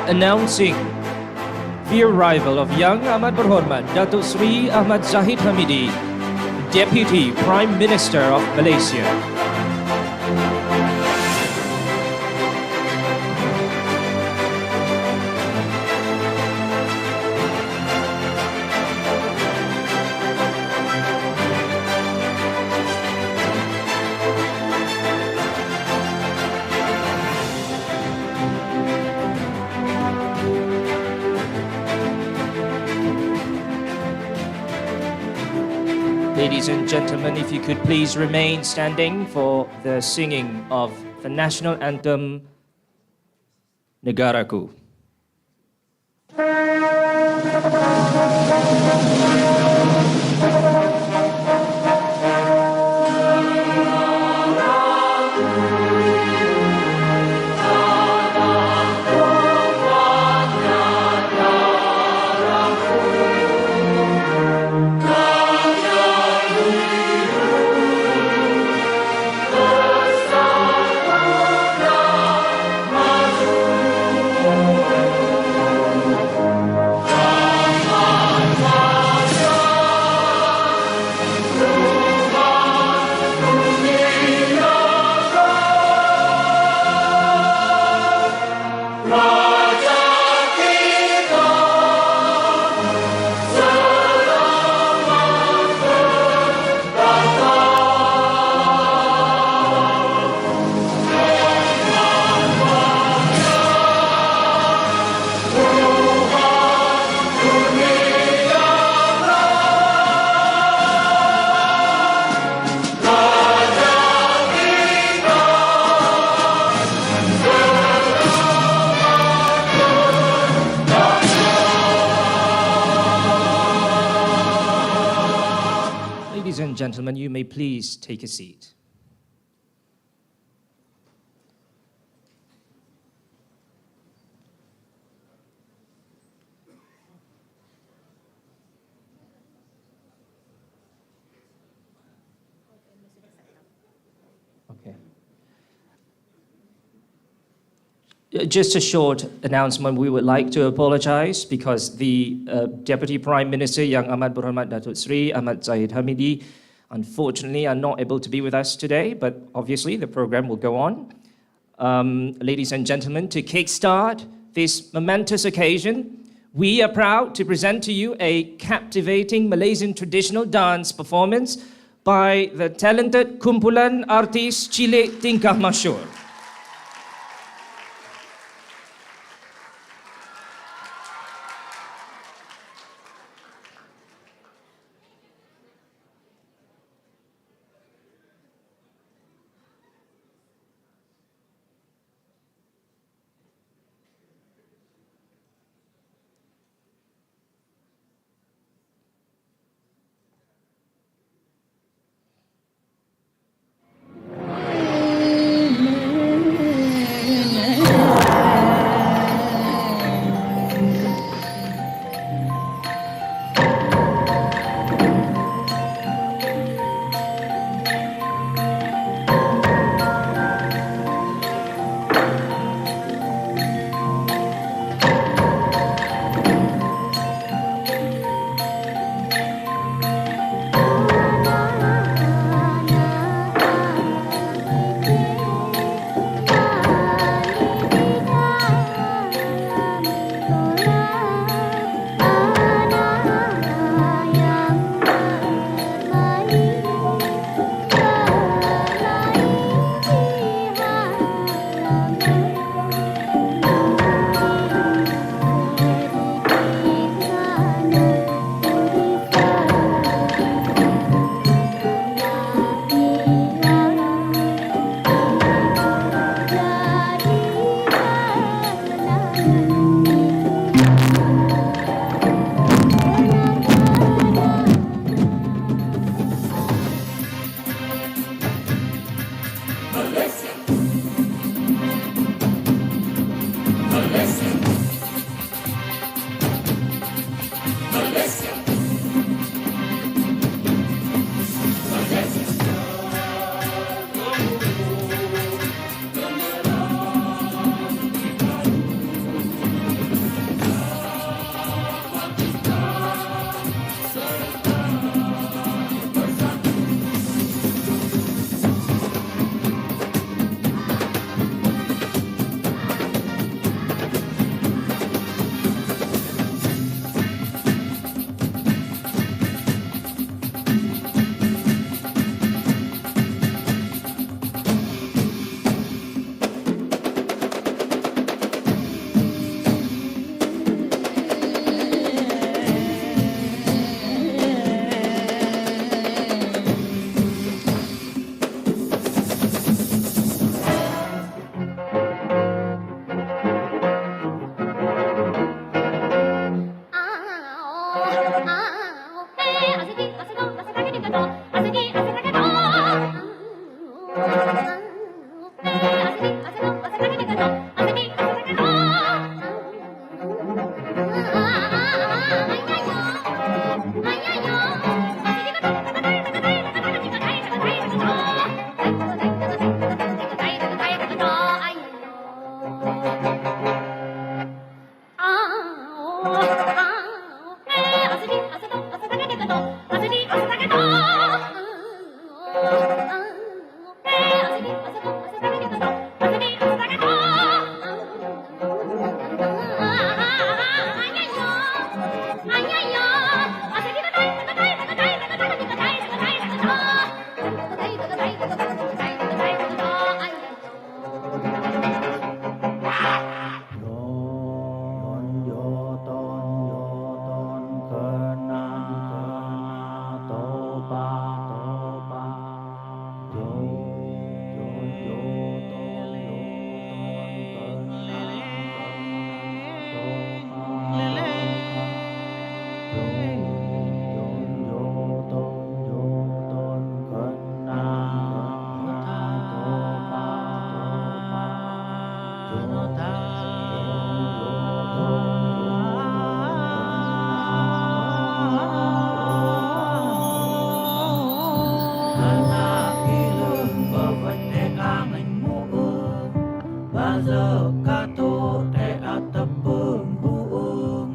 announcing the arrival of Yang Amat Berhormat Datuk Sri Ahmad Zahid Hamidi, Deputy Prime Minister of Malaysia. Ladies and gentlemen, if you could please remain standing for the singing of the national anthem, Negaraku. Ladies and gentlemen, you may please take a seat. Okay. Just a short announcement. We would like to apologize because the Deputy Prime Minister, Yang Amat Berhormat Datuk Sri Ahmad Zahid Hamidi, unfortunately are not able to be with us today, but obviously the program will go on. Ladies and gentlemen, to kickstart this momentous occasion, we are proud to present to you a captivating Malaysian traditional dance performance by the talented kumpulan artis Cilik Tingkah Masyur. Baza kato te atapung huung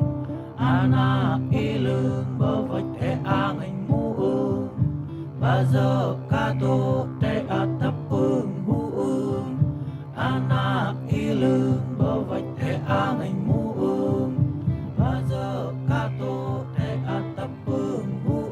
anak ilung bavai te angin muung Baza kato te atapung huung anak ilung bavai te angin muung Baza kato te atapung huung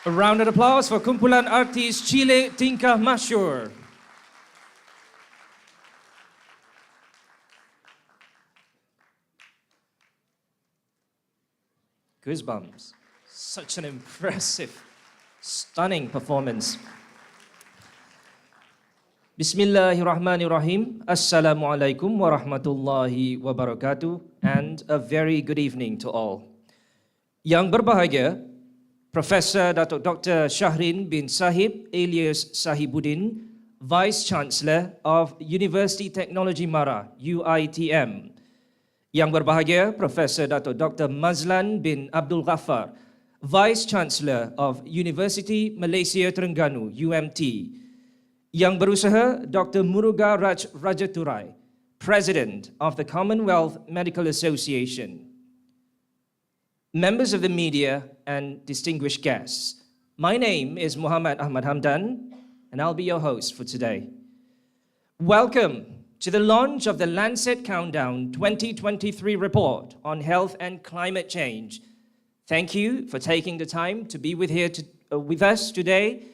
A round of applause for kumpulan artis Chile Tingkah Masyur. Goosebumps. Such an impressive, stunning performance. Bismillahirrahmanirrahim. Assalamualaikum warahmatullahi wabarakatuh. And a very good evening to all. Yang berbahagia, Professor Datuk Dr. Shahrin bin Sahib alias Sahibuddin, Vice Chancellor of University Technology Mara, UITM. Yang berbahagia, Professor Datuk Dr. Mazlan bin Abdul Ghaffar, Vice Chancellor of University Malaysia Terengganu, UMT. Yang berusaha, Dr. Muruga Rajaturai, President of the Commonwealth Medical Association. Members of the media and distinguished guests, my name is Muhammad Ahmad Hamdan, and I'll be your host for today. Welcome to the launch of the Lancet Countdown 2023 report on health and climate change. Thank you for taking the time to be with us today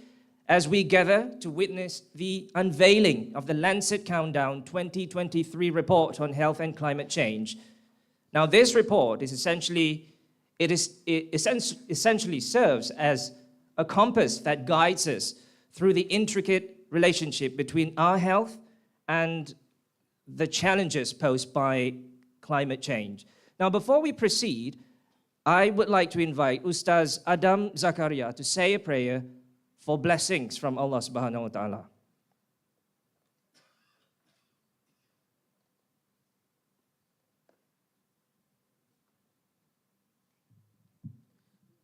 as we gather to witness the unveiling of the Lancet Countdown 2023 report on health and climate change. Now, this report is essentially serves as a compass that guides us through the intricate relationship between our health and the challenges posed by climate change. Now, before we proceed, I would like to invite Ustaz Adam Zakaria to say a prayer for blessings from Allah Subhanahu wa Ta'ala.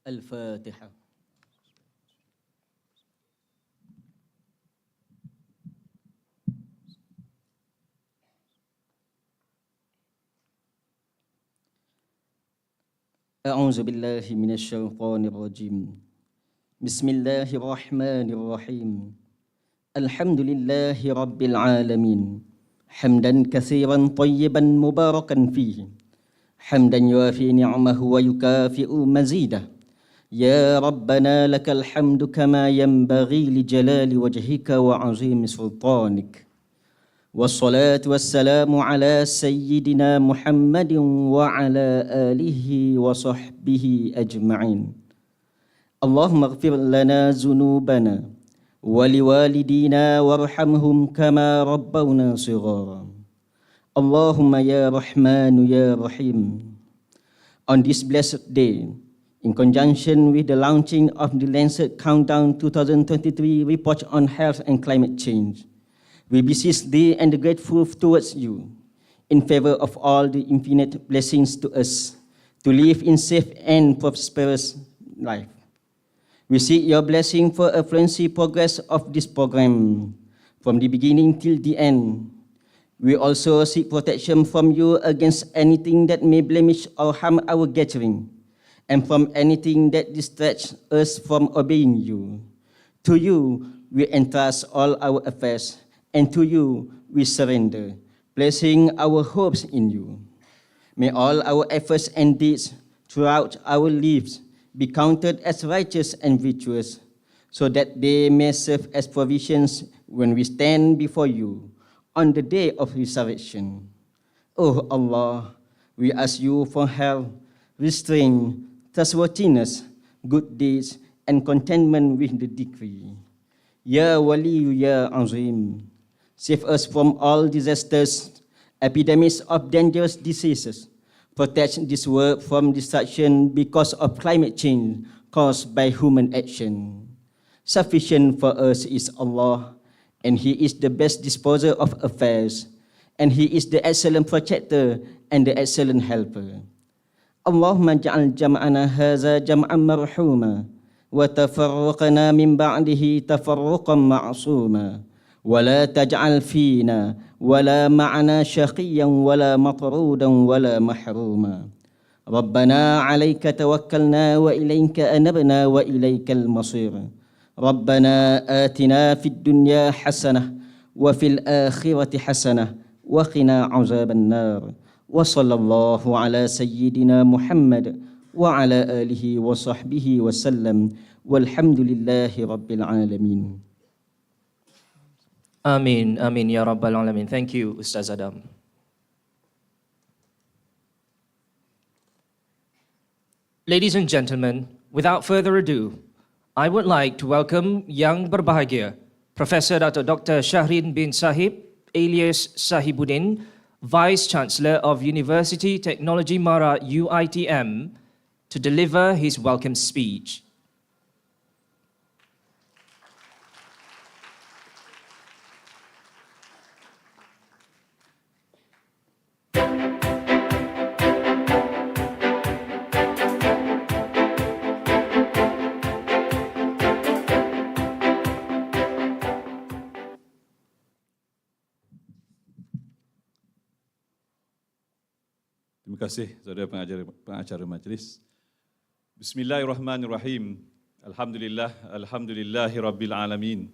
الفاتحة. أعوذ بالله من الشيطان الرجيم. بسم الله الرحمن الرحيم. الحمد لله رب العالمين. حمدا كثيرا طيبا مباركا فيه. حمدا يوافي نعمه ويكافئ مزيده. يا ربنا لك الحمد كما ينبغي لجلال وجهك وعظيم سلطانك. والصلاة والسلام على سيدنا محمد وعلى آله وصحبه أجمعين. اللهم اغفر لنا ذنوبنا ولوالدينا وارحمهم كما ربونا صغارا. اللهم يا رحمن يا رحيم. On this blessed day, in conjunction with the launching of the Lancet Countdown 2023 report on health and climate change, we beseech thee and are grateful towards you in favor of all the infinite blessings to us to live in safe and prosperous life. We seek your blessing for a fluency progress of this program from the beginning till the end. We also seek protection from you against anything that may blemish or harm our gathering, and from anything that distracts us from obeying you. To you we entrust all our affairs, and to you we surrender, placing our hopes in you. May all our efforts and deeds throughout our lives be counted as righteous and virtuous, so that they may serve as provisions when we stand before you on the day of resurrection. O Allah, we ask you for help, restraint, trustworthiness, good deeds, and contentment with the decree. Ya Wali, Ya Azim, save us from all disasters, epidemics of dangerous diseases. Protect this world from destruction because of climate change caused by human action. Sufficient for us is Allah, and He is the best disposer of affairs, and He is the excellent protector and the excellent helper. Allahumma ja'al jam'ana haza jam'an marhuma, wa tafarruqana min ba'dihi tafarruqan ma'suma, wa la taj'al fina wa la ma'ana shaqiyan wa la matrudan wa la mahruma. Rabbana alayka tawakkalna wa ilayka anabna wa ilaykal masir. ربنا آتنا في الدنيا حسنة وفي الآخرة حسنة وقنا عذاب النار وصلى الله على سيدنا محمد وعلى آله وصحبه وسلم والحمد لله رب العالمين. Amin, Amin, Ya Rabbal Alamin. Thank you, Ustaz Adam. Ladies and gentlemen, without further ado, I would like to welcome Yang Berbahagia, Professor Dr. Shahrin bin Sahib, alias Sahibuddin, Vice Chancellor of University Technology Mara UITM, to deliver his welcome speech. Terima kasih saudara pengacara majlis. Bismillahirrahmanirrahim. Alhamdulillahi rabbil alamin.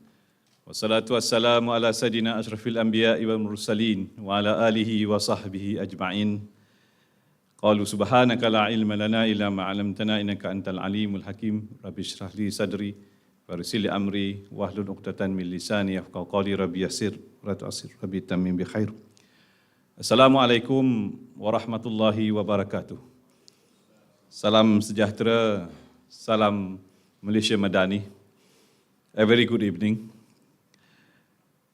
Wassalatu wassalamu ala sayidina asyrafil anbiya'i wal mursalin wa ala alihi wa sahbihi ajma'in. Qalu subhanaka la ilma lana illa ma 'allamtana innaka antal alimul hakim. Rabbi shrah li sadri wa yassir li amri wahlul 'uqdatan min lisani yafqahu qawli. Rabbi yassir wa la tu'assir. Rabbi tammim bi khair. Assalamualaikum warahmatullahi wabarakatuh. Salam sejahtera, salam Malaysia Madani. A very good evening.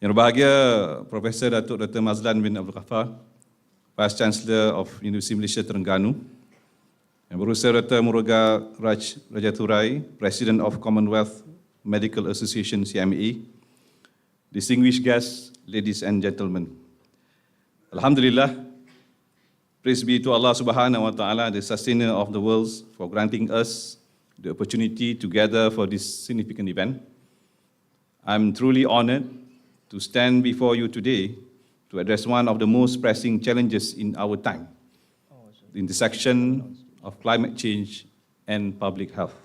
Yang berbahagia Profesor Datuk Dr. Mazlan bin Abdul Ghaffar, Vice Chancellor of Universiti Malaysia Terengganu. Yang berusaha Dr. Muruga Rajaturai, President of Commonwealth Medical Association CMA. Distinguished guests, ladies and gentlemen. Alhamdulillah, praise be to Allah Subhanahu wa Ta'ala, the sustainer of the worlds, for granting us the opportunity to gather for this significant event. I'm truly honored to stand before you today to address one of the most pressing challenges in our time, the intersection of climate change and public health.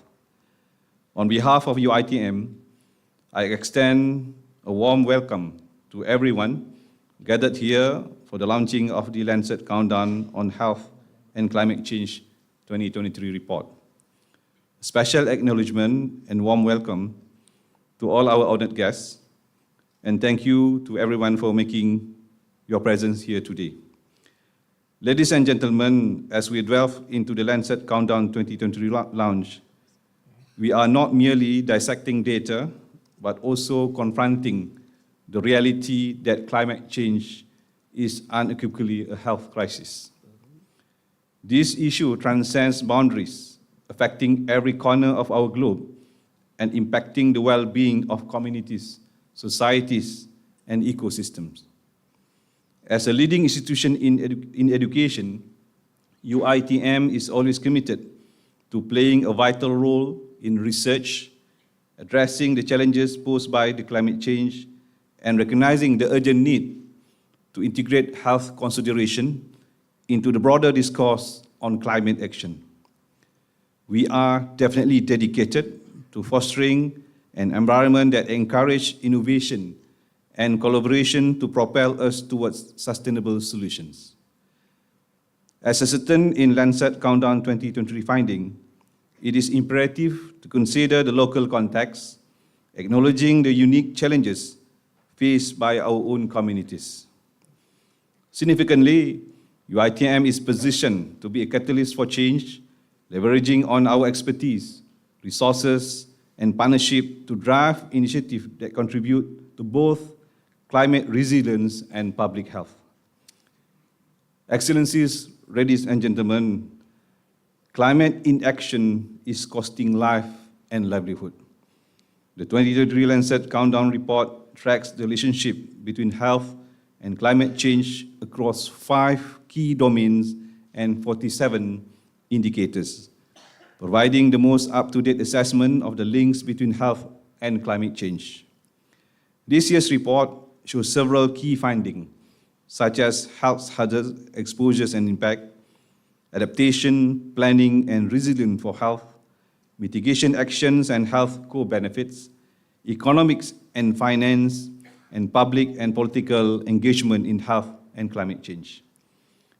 On behalf of UITM, I extend a warm welcome to everyone gathered here for the launching of the Lancet Countdown on Health and Climate Change 2023 report. A special acknowledgement and warm welcome to all our honored guests, and thank you to everyone for making your presence here today. Ladies and gentlemen, as we delve into the Lancet Countdown 2023 launch, we are not merely dissecting data, but also confronting the reality that climate change is unequivocally a health crisis. This issue transcends boundaries, affecting every corner of our globe and impacting the well-being of communities, societies, and ecosystems. As a leading institution in education, UITM is always committed to playing a vital role in research, addressing the challenges posed by the climate change, and recognizing the urgent need to integrate health consideration into the broader discourse on climate action. we are definitely dedicated to fostering an environment that encourages innovation and collaboration to propel us towards sustainable solutions. As ascertained in Lancet Countdown 2023 finding, it is imperative to consider the local context, acknowledging the unique challenges faced by our own communities. Significantly, UiTM is positioned to be a catalyst for change, leveraging on our expertise, resources, and partnership to drive initiatives that contribute to both climate resilience and public health. Excellencies, ladies and gentlemen, climate inaction is costing life and livelihood. The 2023 Lancet Countdown report tracks the relationship between health and climate change across 5 key domains and 47 indicators, providing the most up-to-date assessment of the links between health and climate change. This year's report shows several key findings, such as health hazards, exposures and impact, adaptation, planning and resilience for health, mitigation actions and health co-benefits, economics and finance, and public and political engagement in health and climate change.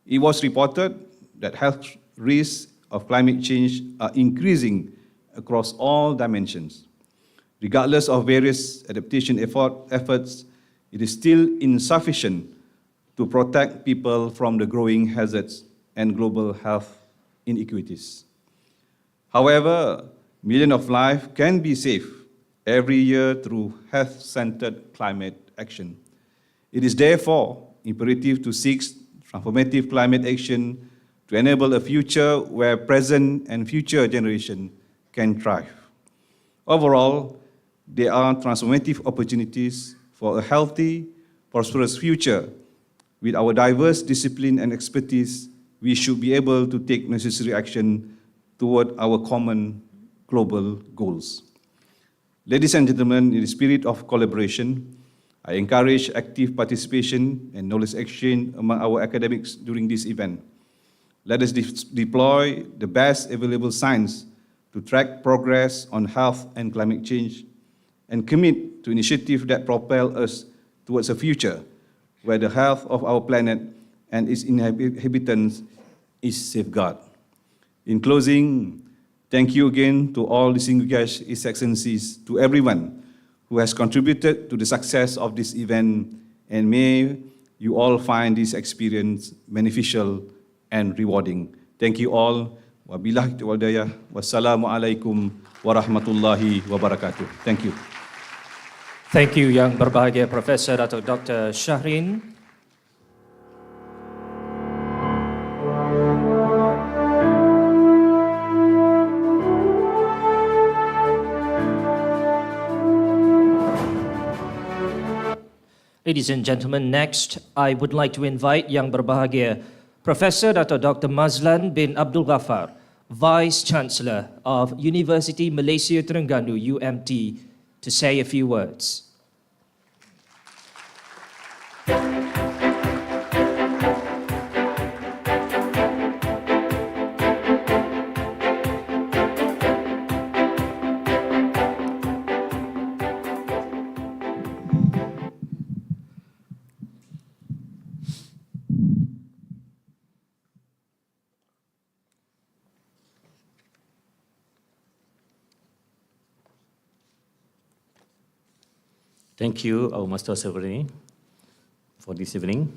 It was reported that health risks of climate change are increasing across all dimensions. Regardless of various adaptation efforts, it is still insufficient to protect people from the growing hazards and global health inequities. However, millions of lives can be saved every year through health-centered climate action. It is therefore imperative to seek transformative climate action to enable a future where present and future generations can thrive. Overall, there are transformative opportunities for a healthy, prosperous future. With our diverse discipline and expertise, we should be able to take necessary action toward our common global goals. Ladies and gentlemen, in the spirit of collaboration, I encourage active participation and knowledge exchange among our academics during this event. Let us deploy the best available science to track progress on health and climate change and commit to initiatives that propel us towards a future where the health of our planet and its inhabitants is safeguarded. In closing, thank you again to all distinguished His Excellencies, to everyone who has contributed to the success of this event, and may you all find this experience beneficial and rewarding. Thank you all. Wabillahi taufiq. Wassalamualaikum warahmatullahi wabarakatuh. Thank you. Thank you, Yang Berbahagia Professor Dato' Dr. Shahrin. Ladies and gentlemen, next I would like to invite Yang Berbahagia Professor Dato' Dr. Mazlan bin Abdul Ghaffar, Vice Chancellor of University Malaysia Terengganu UMT, to say a few words. Thank you, our Master Sovereign, for this evening.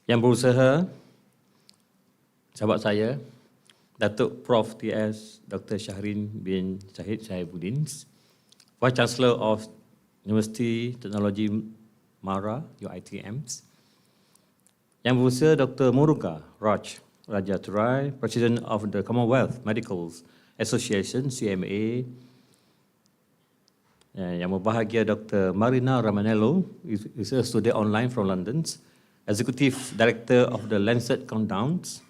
Yang berusaha, sahabat saya, Datuk Prof. T.S. Dr. Shahrin bin Syahid Syahibuddin, Vice Chancellor of University Technology Mara, UiTM. Yang berusaha Dr. Muruga Raj Rajaturai, President of the Commonwealth Medical Association, CMA. Yang berbahagia Dr. Marina Ramanello, is today online from London, Executive Director of the Lancet Countdowns.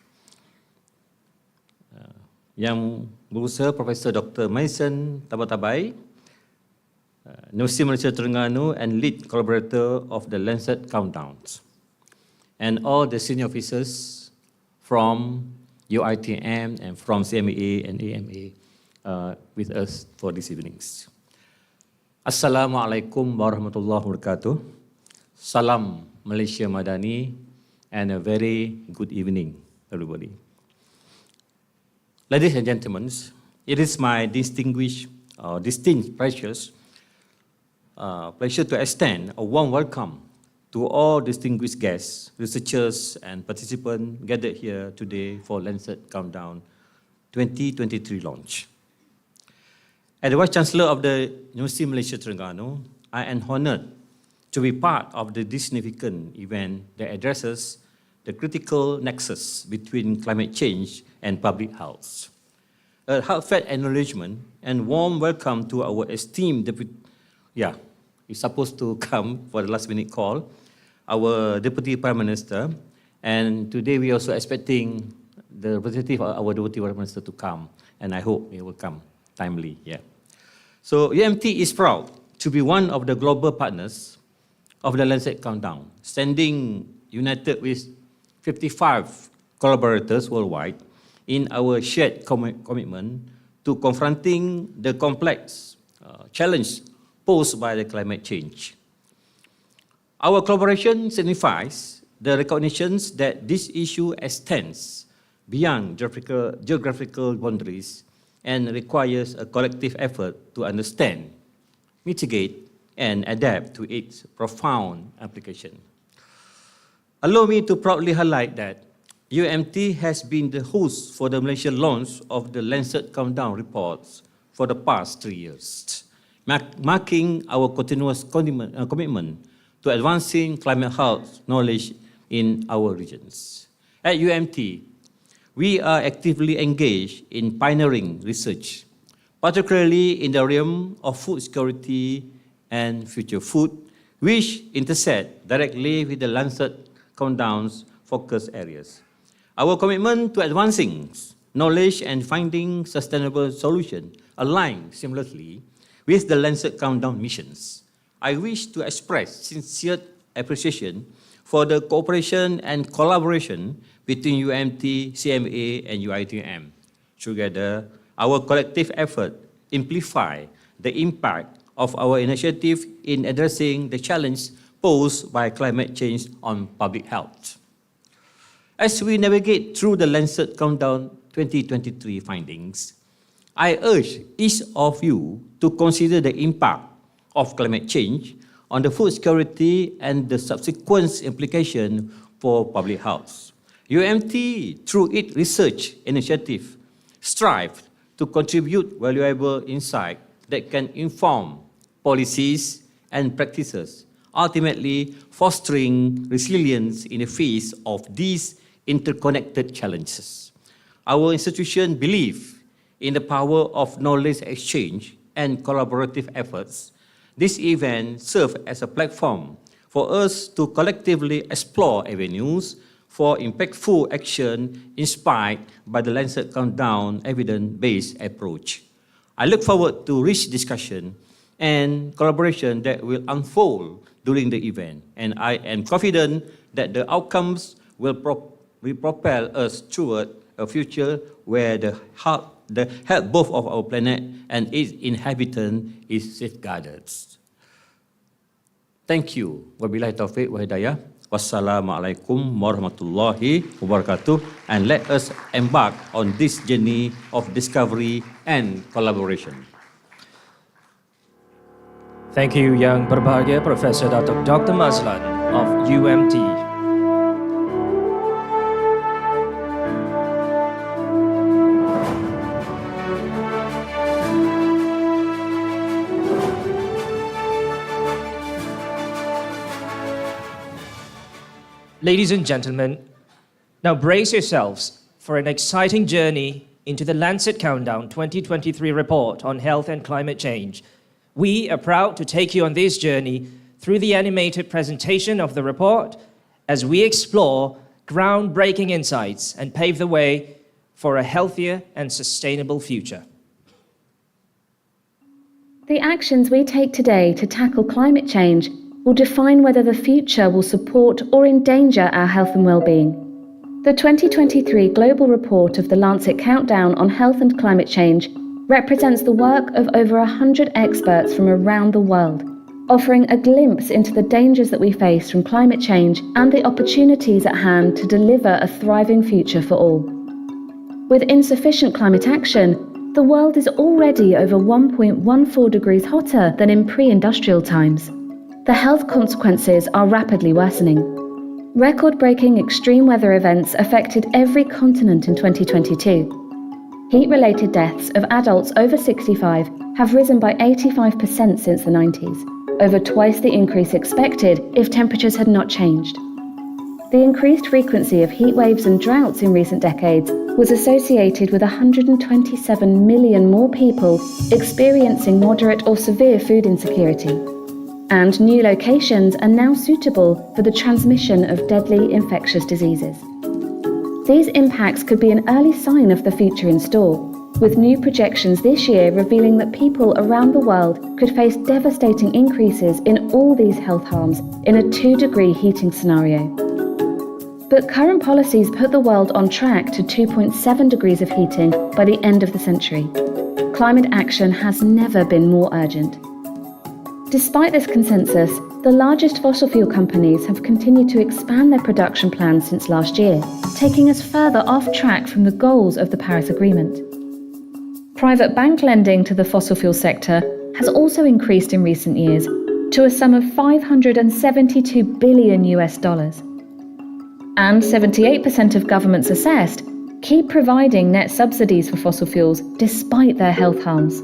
Yang berusaha Professor Dr. Mason Tabatabai, Universiti Malaysia Terengganu and Lead Collaborator of the Lancet Countdowns. and all the senior officers from UITM and from CMA and AMA with us for this evenings. Assalamualaikum warahmatullahi wabarakatuh. Salam Malaysia Madani and a very good evening, everybody. Ladies and gentlemen, it is my distinct precious pleasure to extend a warm welcome to all distinguished guests, researchers, and participants gathered here today for Lancet Countdown 2023 launch. As the Vice Chancellor of the University of Malaysia Terengganu, I am honored to be part of this significant event that addresses the critical nexus between climate change and public health. A heartfelt acknowledgement and warm welcome to our esteemed deputy, he's supposed to come for the last minute call, our Deputy Prime Minister, and today we are also expecting the representative of our Deputy Prime Minister to come, and I hope he will come timely. So UMT is proud to be one of the global partners of the Lancet Countdown, standing united with 55 collaborators worldwide in our shared commitment to confronting the complex challenge posed by the climate change. Our collaboration signifies the recognition that this issue extends beyond geographical boundaries and requires a collective effort to understand, mitigate, and adapt to its profound application. Allow me to proudly highlight that UMT has been the host for the Malaysian launch of the Lancet Countdown reports for the past 3 years, marking our continuous commitment to advancing climate health knowledge in our regions. At UMT, we are actively engaged in pioneering research, particularly in the realm of food security and future food, which intersect directly with the Lancet Countdown's focus areas. Our commitment to advancing knowledge and finding sustainable solutions align seamlessly with the Lancet Countdown missions. I wish to express sincere appreciation for the cooperation and collaboration between UMT, CMA, and UITM. Together, our collective effort amplify the impact of our initiative in addressing the challenge posed by climate change on public health. As we navigate through the Lancet Countdown 2023 findings, I urge each of you to consider the impact of climate change on the food security and the subsequent implication for public health. UMT, through its research initiative, strives to contribute valuable insight that can inform policies and practices, ultimately fostering resilience in the face of these interconnected challenges. Our institution believes in the power of knowledge exchange and collaborative efforts. This event serves as a platform for us to collectively explore avenues for impactful action inspired by the Lancet Countdown evidence-based approach. I look forward to rich discussion and collaboration that will unfold during the event, and I am confident that the outcomes will propel us toward a future where the health both of our planet and its inhabitants is safeguarded. Thank you. Wabillahi taufiq wa hidayah. Wassalamualaikum warahmatullahi wabarakatuh. And let us embark on this journey of discovery and collaboration. Thank you, Yang Berbahagia Professor Dr. Mazlan of UMT. Ladies and gentlemen, now brace yourselves for an exciting journey into the Lancet Countdown 2023 report on health and climate change. We are proud to take you on this journey through the animated presentation of the report as we explore groundbreaking insights and pave the way for a healthier and sustainable future. The actions we take today to tackle climate change will define whether the future will support or endanger our health and well-being. The 2023 Global Report of the Lancet Countdown on Health and Climate Change represents the work of over 100 experts from around the world, offering a glimpse into the dangers that we face from climate change and the opportunities at hand to deliver a thriving future for all. With insufficient climate action, the world is already over 1.14 degrees hotter than in pre-industrial times. The health consequences are rapidly worsening. Record-breaking extreme weather events affected every continent in 2022. Heat-related deaths of adults over 65 have risen by 85% since the 90s, over twice the increase expected if temperatures had not changed. The increased frequency of heat waves and droughts in recent decades was associated with 127 million more people experiencing moderate or severe food insecurity. And new locations are now suitable for the transmission of deadly infectious diseases. These impacts could be an early sign of the future in store, with new projections this year revealing that people around the world could face devastating increases in all these health harms in a 2-degree heating scenario. But current policies put the world on track to 2.7 degrees of heating by the end of the century. Climate action has never been more urgent. Despite this consensus, the largest fossil fuel companies have continued to expand their production plans since last year, taking us further off track from the goals of the Paris Agreement. Private bank lending to the fossil fuel sector has also increased in recent years to a sum of $572 billion. And 78% of governments assessed keep providing net subsidies for fossil fuels despite their health harms.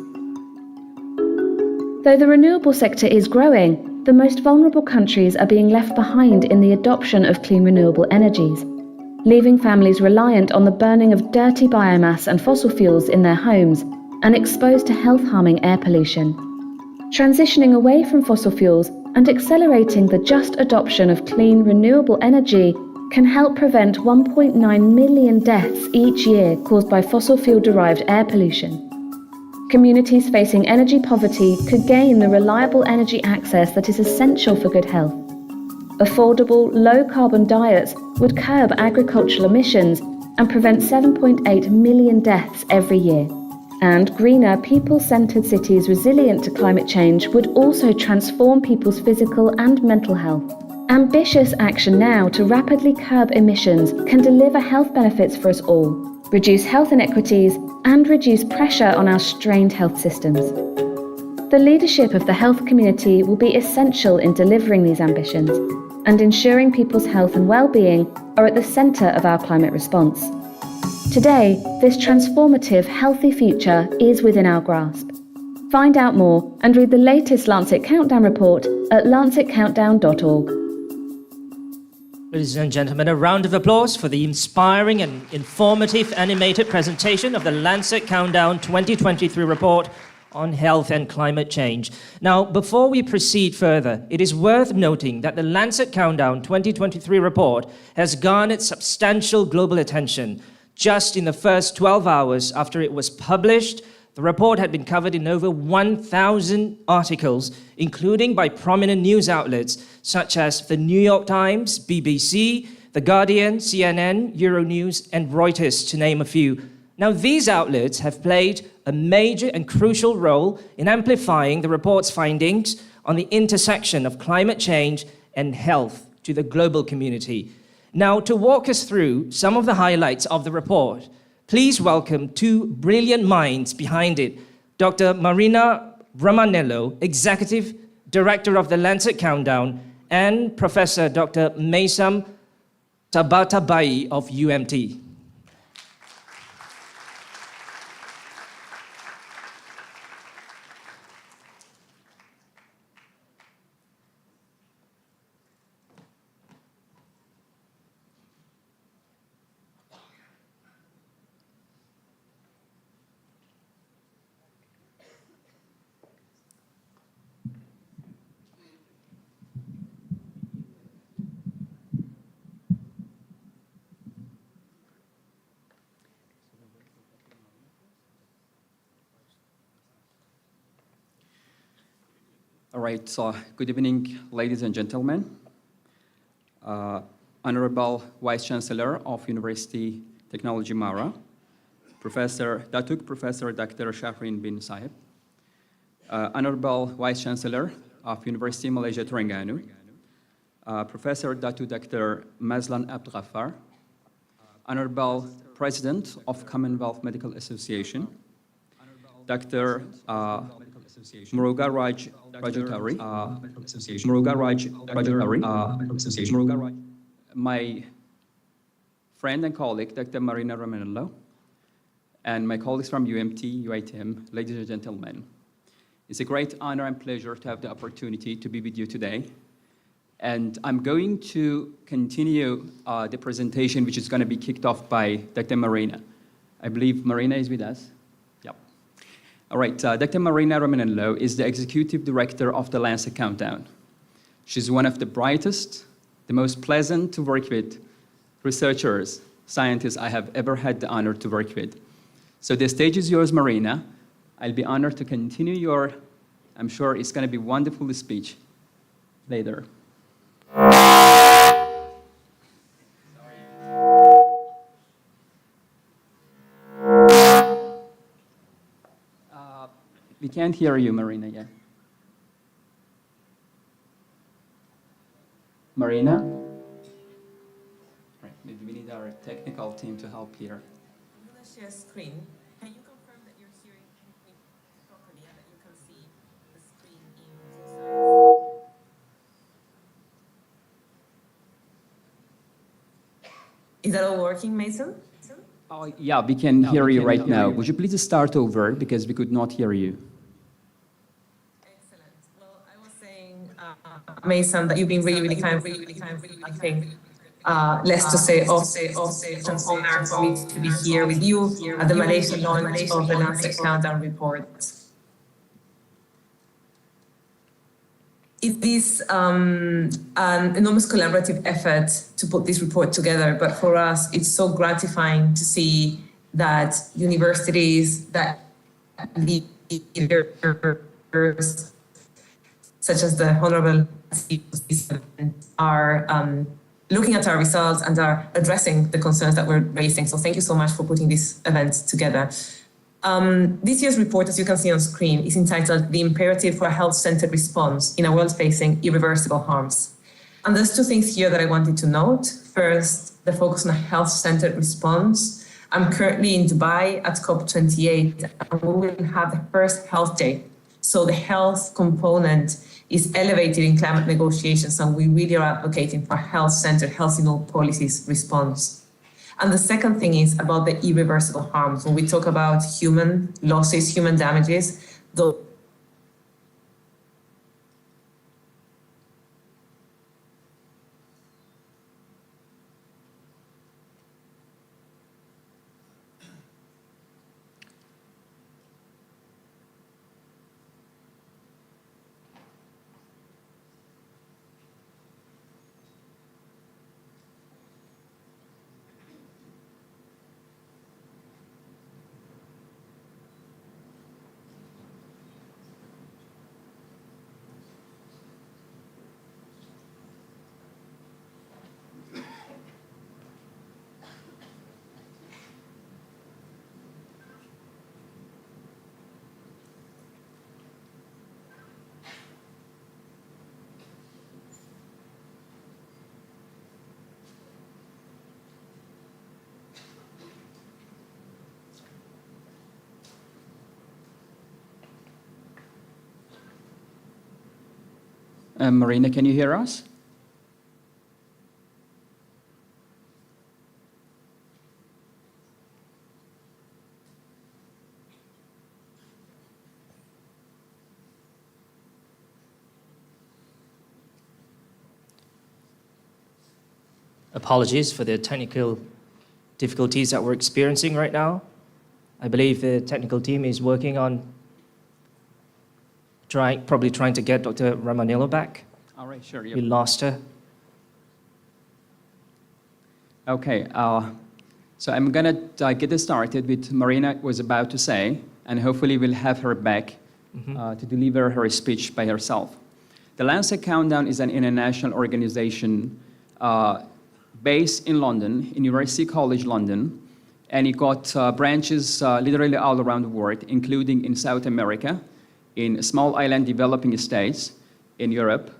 Though the renewable sector is growing, the most vulnerable countries are being left behind in the adoption of clean renewable energies, leaving families reliant on the burning of dirty biomass and fossil fuels in their homes and exposed to health-harming air pollution. Transitioning away from fossil fuels and accelerating the just adoption of clean renewable energy can help prevent 1.9 million deaths each year caused by fossil fuel-derived air pollution. Communities facing energy poverty could gain the reliable energy access that is essential for good health. Affordable, low-carbon diets would curb agricultural emissions and prevent 7.8 million deaths every year. And greener, people-centered cities resilient to climate change would also transform people's physical and mental health. Ambitious action now to rapidly curb emissions can deliver health benefits for us all, reduce health inequities, and reduce pressure on our strained health systems. The leadership of the health community will be essential in delivering these ambitions, and ensuring people's health and well-being are at the centre of our climate response. Today, this transformative, healthy future is within our grasp. Find out more and read the latest Lancet Countdown report at lancetcountdown.org. Ladies and gentlemen, a round of applause for the inspiring and informative animated presentation of the Lancet Countdown 2023 report on health and climate change. Now, before we proceed further, it is worth noting that the Lancet Countdown 2023 report has garnered substantial global attention. Just in the first 12 hours after it was published, the report had been covered in over 1,000 articles, including by prominent news outlets such as the New York Times, BBC, The Guardian, CNN, Euronews, and Reuters, to name a few. Now, these outlets have played a major and crucial role in amplifying the report's findings on the intersection of climate change and health to the global community. Now, to walk us through some of the highlights of the report, please welcome two brilliant minds behind it, Dr. Marina Ramanello, Executive Director of the Lancet Countdown, and Professor Dr. Maysam Tabatabai of UMT. All right, so good evening, ladies and gentlemen. Honorable Vice Chancellor of University Technology Mara, Professor Dr. Shahrin bin Sahib, Honorable Vice Chancellor of University Malaysia Terengganu, Professor Dr. Mazlan Abd Ghaffar, Honorable President of Commonwealth Medical Association, Dr. Muruga Raj Rajutari, my friend and colleague, Dr. Marina Ramanello, and my colleagues from UMT, UITM, ladies and gentlemen. It's a great honor and pleasure to have the opportunity to be with you today. And I'm going to continue the presentation, which is going to be kicked off by Dr. Marina. I believe Marina is with us. Yep. All right, Dr. Marina Ramanello is the Executive Director of the Lancet Countdown. She's one of the brightest, the most pleasant to work with researchers, scientists I have ever had the honor to work with. So the stage is yours, Marina. I'll be honored to continue your, I'm sure it's going to be wonderful speech later. We can't hear you, Marina, yet. Marina? Right, maybe we need our technical team to help here. I'm going to share screen. Can you confirm that you're hearing me properly and that you can see the screen in both sides? Is that all working, Mason? Oh, yeah, we can hear you right now. Would you please start over because we could not hear you? Excellent. Well, I was saying, Mason, that you've been really kind, I think. Less to say, it's an honor for me to be here with you at the Malaysian launch of the Lancet Countdown report. It is an enormous collaborative effort to put this report together, but for us, it's so gratifying to see that universities, that leaders, such as the Honorable are looking at our results and are addressing the concerns that we're raising. So thank you so much for putting this event together. This year's report, as you can see on screen, is entitled The Imperative for a Health-Centered Response in a World Facing Irreversible Harms. And there's two things here that I wanted to note. First, the focus on a health-centered response. I'm currently in Dubai at COP28, and we will have the first health day. So the health component is elevated in climate negotiations, and we really are advocating for health-centered, health in all policies response. And the second thing is about the irreversible harms. When we talk about human losses, human damages, those Marina, can you hear us? Apologies for the technical difficulties that we're experiencing right now. I believe the technical team is working on probably trying to get Dr. Ramanello back. All right, sure. We lost her. Okay, so I'm gonna get this started with Marina was about to say, and hopefully we'll have her back to deliver her speech by herself. The Lancet Countdown is an international organization based in London, in University College London, and it got branches literally all around the world, including in South America, in small island developing states, in Europe,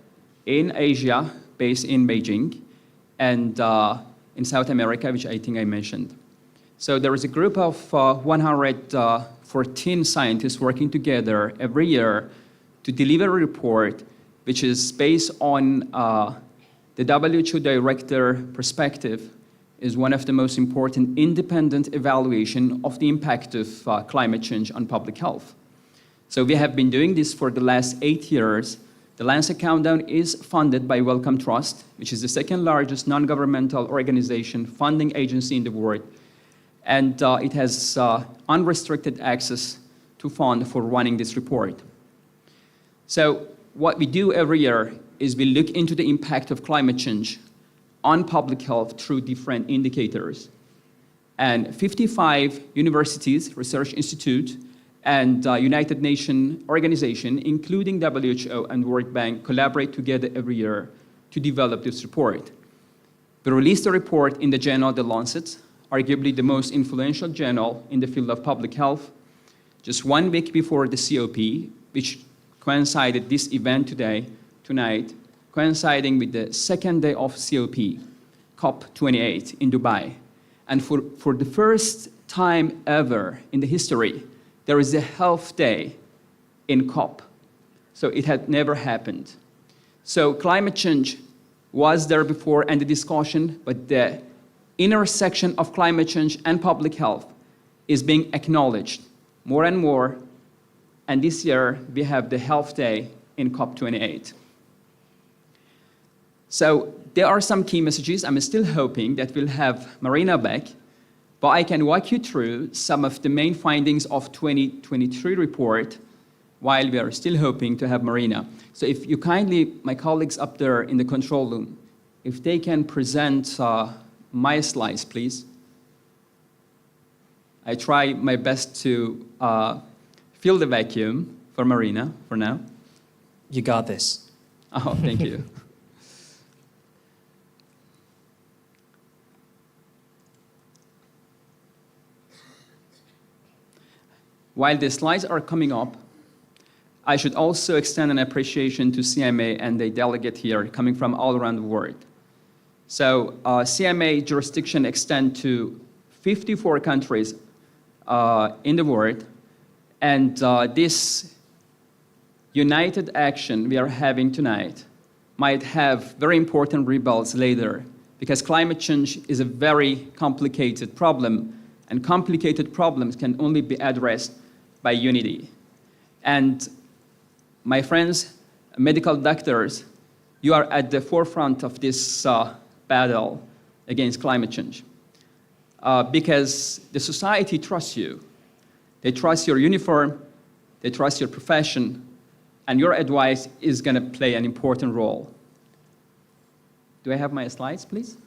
in Asia, based in Beijing, and in South America, which I think I mentioned. So there is a group of 114 scientists working together every year to deliver a report which is based on the WHO director perspective, is one of the most important independent evaluation of the impact of climate change on public health. So we have been doing this for the last 8 years. The Lancet Countdown is funded by Wellcome Trust, which is the second largest non-governmental organization funding agency in the world. And it has unrestricted access to fund for running this report. So what we do every year is we look into the impact of climate change on public health through different indicators. And 55 universities, research institutes, and United Nations organization, including WHO and World Bank, collaborate together every year to develop this report. We released the report in the journal The Lancet, arguably the most influential journal in the field of public health, just 1 week before the COP, which coincided this event tonight, coinciding with the second day of COP, COP28 in Dubai. And for the first time ever in the history, there is a health day in COP. So it had never happened. So climate change was there before and the discussion, but the intersection of climate change and public health is being acknowledged more and more. And this year, we have the Health Day in COP28. So there are some key messages. I'm still hoping that we'll have Marina back, but I can walk you through some of the main findings of 2023 report while we are still hoping to have Marina. So if you kindly, my colleagues up there in the control room, if they can present my slides, please. I try my best to fill the vacuum for Marina for now. You got this. Oh, thank you. While the slides are coming up, I should also extend an appreciation to CMA and the delegate here coming from all around the world. So CMA jurisdiction extend to 54 countries in the world, and this united action we are having tonight might have very important results later, because climate change is a very complicated problem, and complicated problems can only be addressed by unity. And my friends, medical doctors, you are at the forefront of this battle against climate change, because the society trusts you. They trust your uniform, they trust your profession, and your advice is going to play an important role. Do I have my slides, please?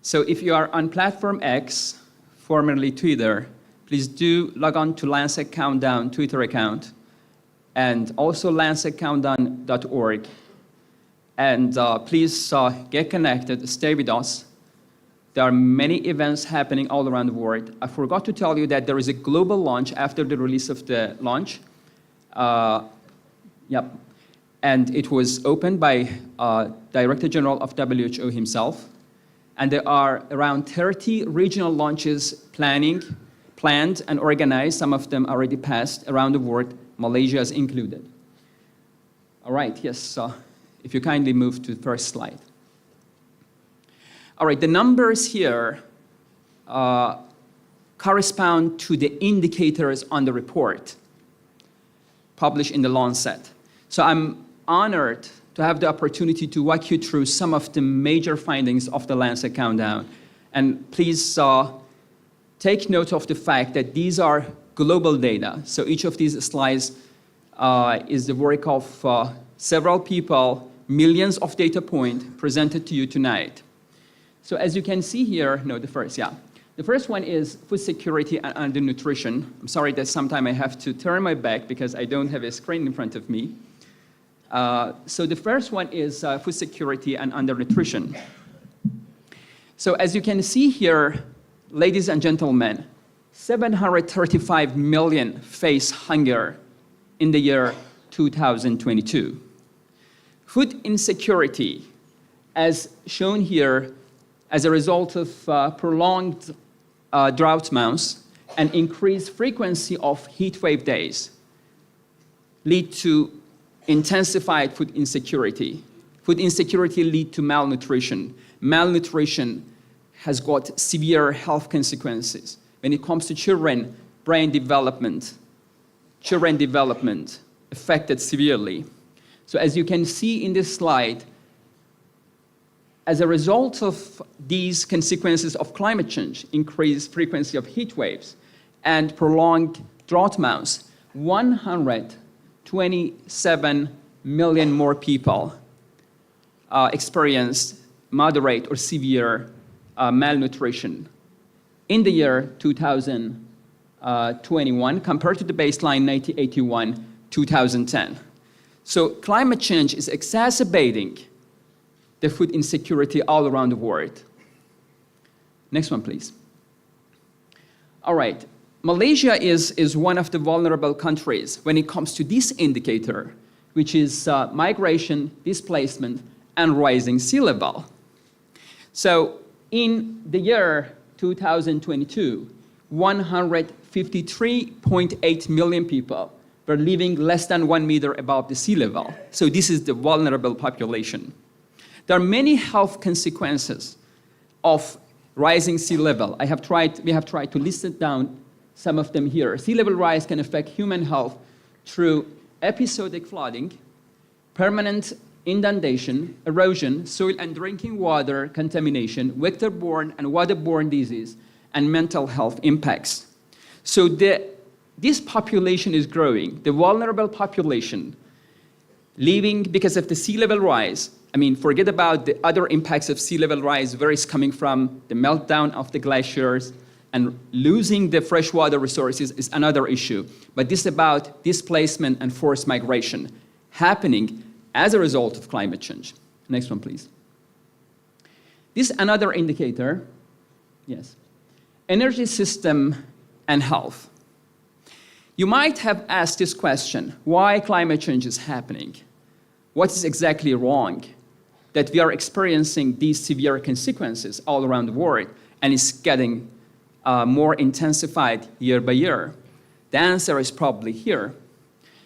So if you are on platform X, formerly Twitter, please do log on to Lancet Countdown Twitter account, and also lancetcountdown.org. And please get connected, stay with us. There are many events happening all around the world. I forgot to tell you that there is a global launch after the release of the launch. And it was opened by Director General of WHO himself. And there are around 30 regional launches planned and organized. Some of them already passed around the world, Malaysia is included. All right, yes, if you kindly move to the first slide. All right, the numbers here correspond to the indicators on the report published in the Lancet. So I'm honored to have the opportunity to walk you through some of the major findings of the Lancet Countdown. And please take note of the fact that these are global data. So each of these slides is the work of several people, millions of data points presented to you tonight. So as you can see here, no, the first, yeah. The first one is food security and undernutrition. I'm sorry that sometime I have to turn my back because I don't have a screen in front of me. So the first one is food security and undernutrition. So as you can see here, ladies and gentlemen, 735 million face hunger in the year 2022. Food insecurity, as shown here, as a result of prolonged drought months and increased frequency of heat wave days, lead to intensified food insecurity. Food insecurity leads to malnutrition. Malnutrition has got severe health consequences. When it comes to children, brain development affected severely. So as you can see in this slide, as a result of these consequences of climate change, increased frequency of heat waves, and prolonged drought months, 127 million more people experienced moderate or severe malnutrition in the year 2021 compared to the baseline 1981-2010. So climate change is exacerbating the food insecurity all around the world. Next one, please. All right, Malaysia is one of the vulnerable countries when it comes to this indicator, which is migration, displacement, and rising sea level. So in the year 2022, 153.8 million people were living less than 1 meter above the sea level. So this is the vulnerable population. There are many health consequences of rising sea level. We have tried to list it down, some of them here. Sea level rise can affect human health through episodic flooding, permanent inundation, erosion, soil and drinking water contamination, vector-borne and waterborne disease, and mental health impacts. So this population is growing, the vulnerable population, living because of the sea level rise. I mean, forget about the other impacts of sea level rise, where it's coming from, the meltdown of the glaciers, and losing the freshwater resources is another issue. But this is about displacement and forced migration happening as a result of climate change. Next one, please. This is another indicator. Yes. Energy system and health. You might have asked this question, why climate change is happening? What is exactly wrong that we are experiencing these severe consequences all around the world, and it's getting more intensified year by year? The answer is probably here.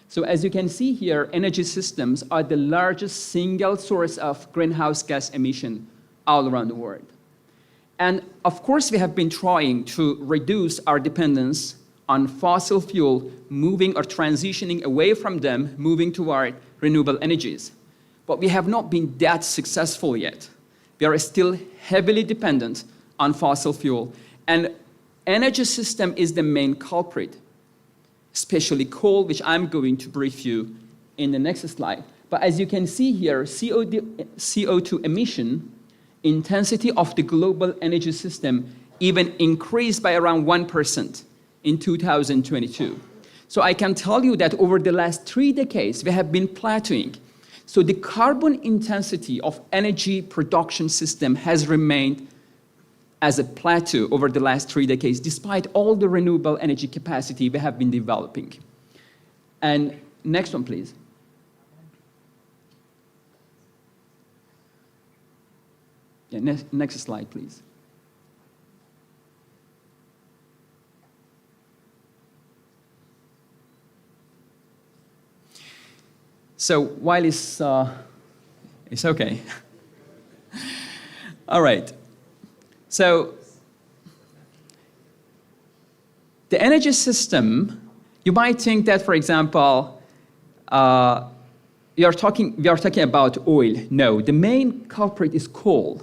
So as you can see here, energy systems are the largest single source of greenhouse gas emission all around the world. And of course, we have been trying to reduce our dependence on fossil fuel, moving or transitioning away from them, moving toward renewable energies. But we have not been that successful yet. We are still heavily dependent on fossil fuel. And energy system is the main culprit, especially coal, which I'm going to brief you in the next slide. But as you can see here, CO2 emission intensity of the global energy system even increased by around 1% in 2022. So I can tell you that over the last 3 decades, we have been plateauing. So the carbon intensity of energy production system has remained as a plateau over the last 3 decades, despite all the renewable energy capacity we have been developing. And next one, please. Yeah, next slide, please. So while it's okay. All right. So the energy system, you might think that, for example, we are talking about oil. No, the main culprit is coal.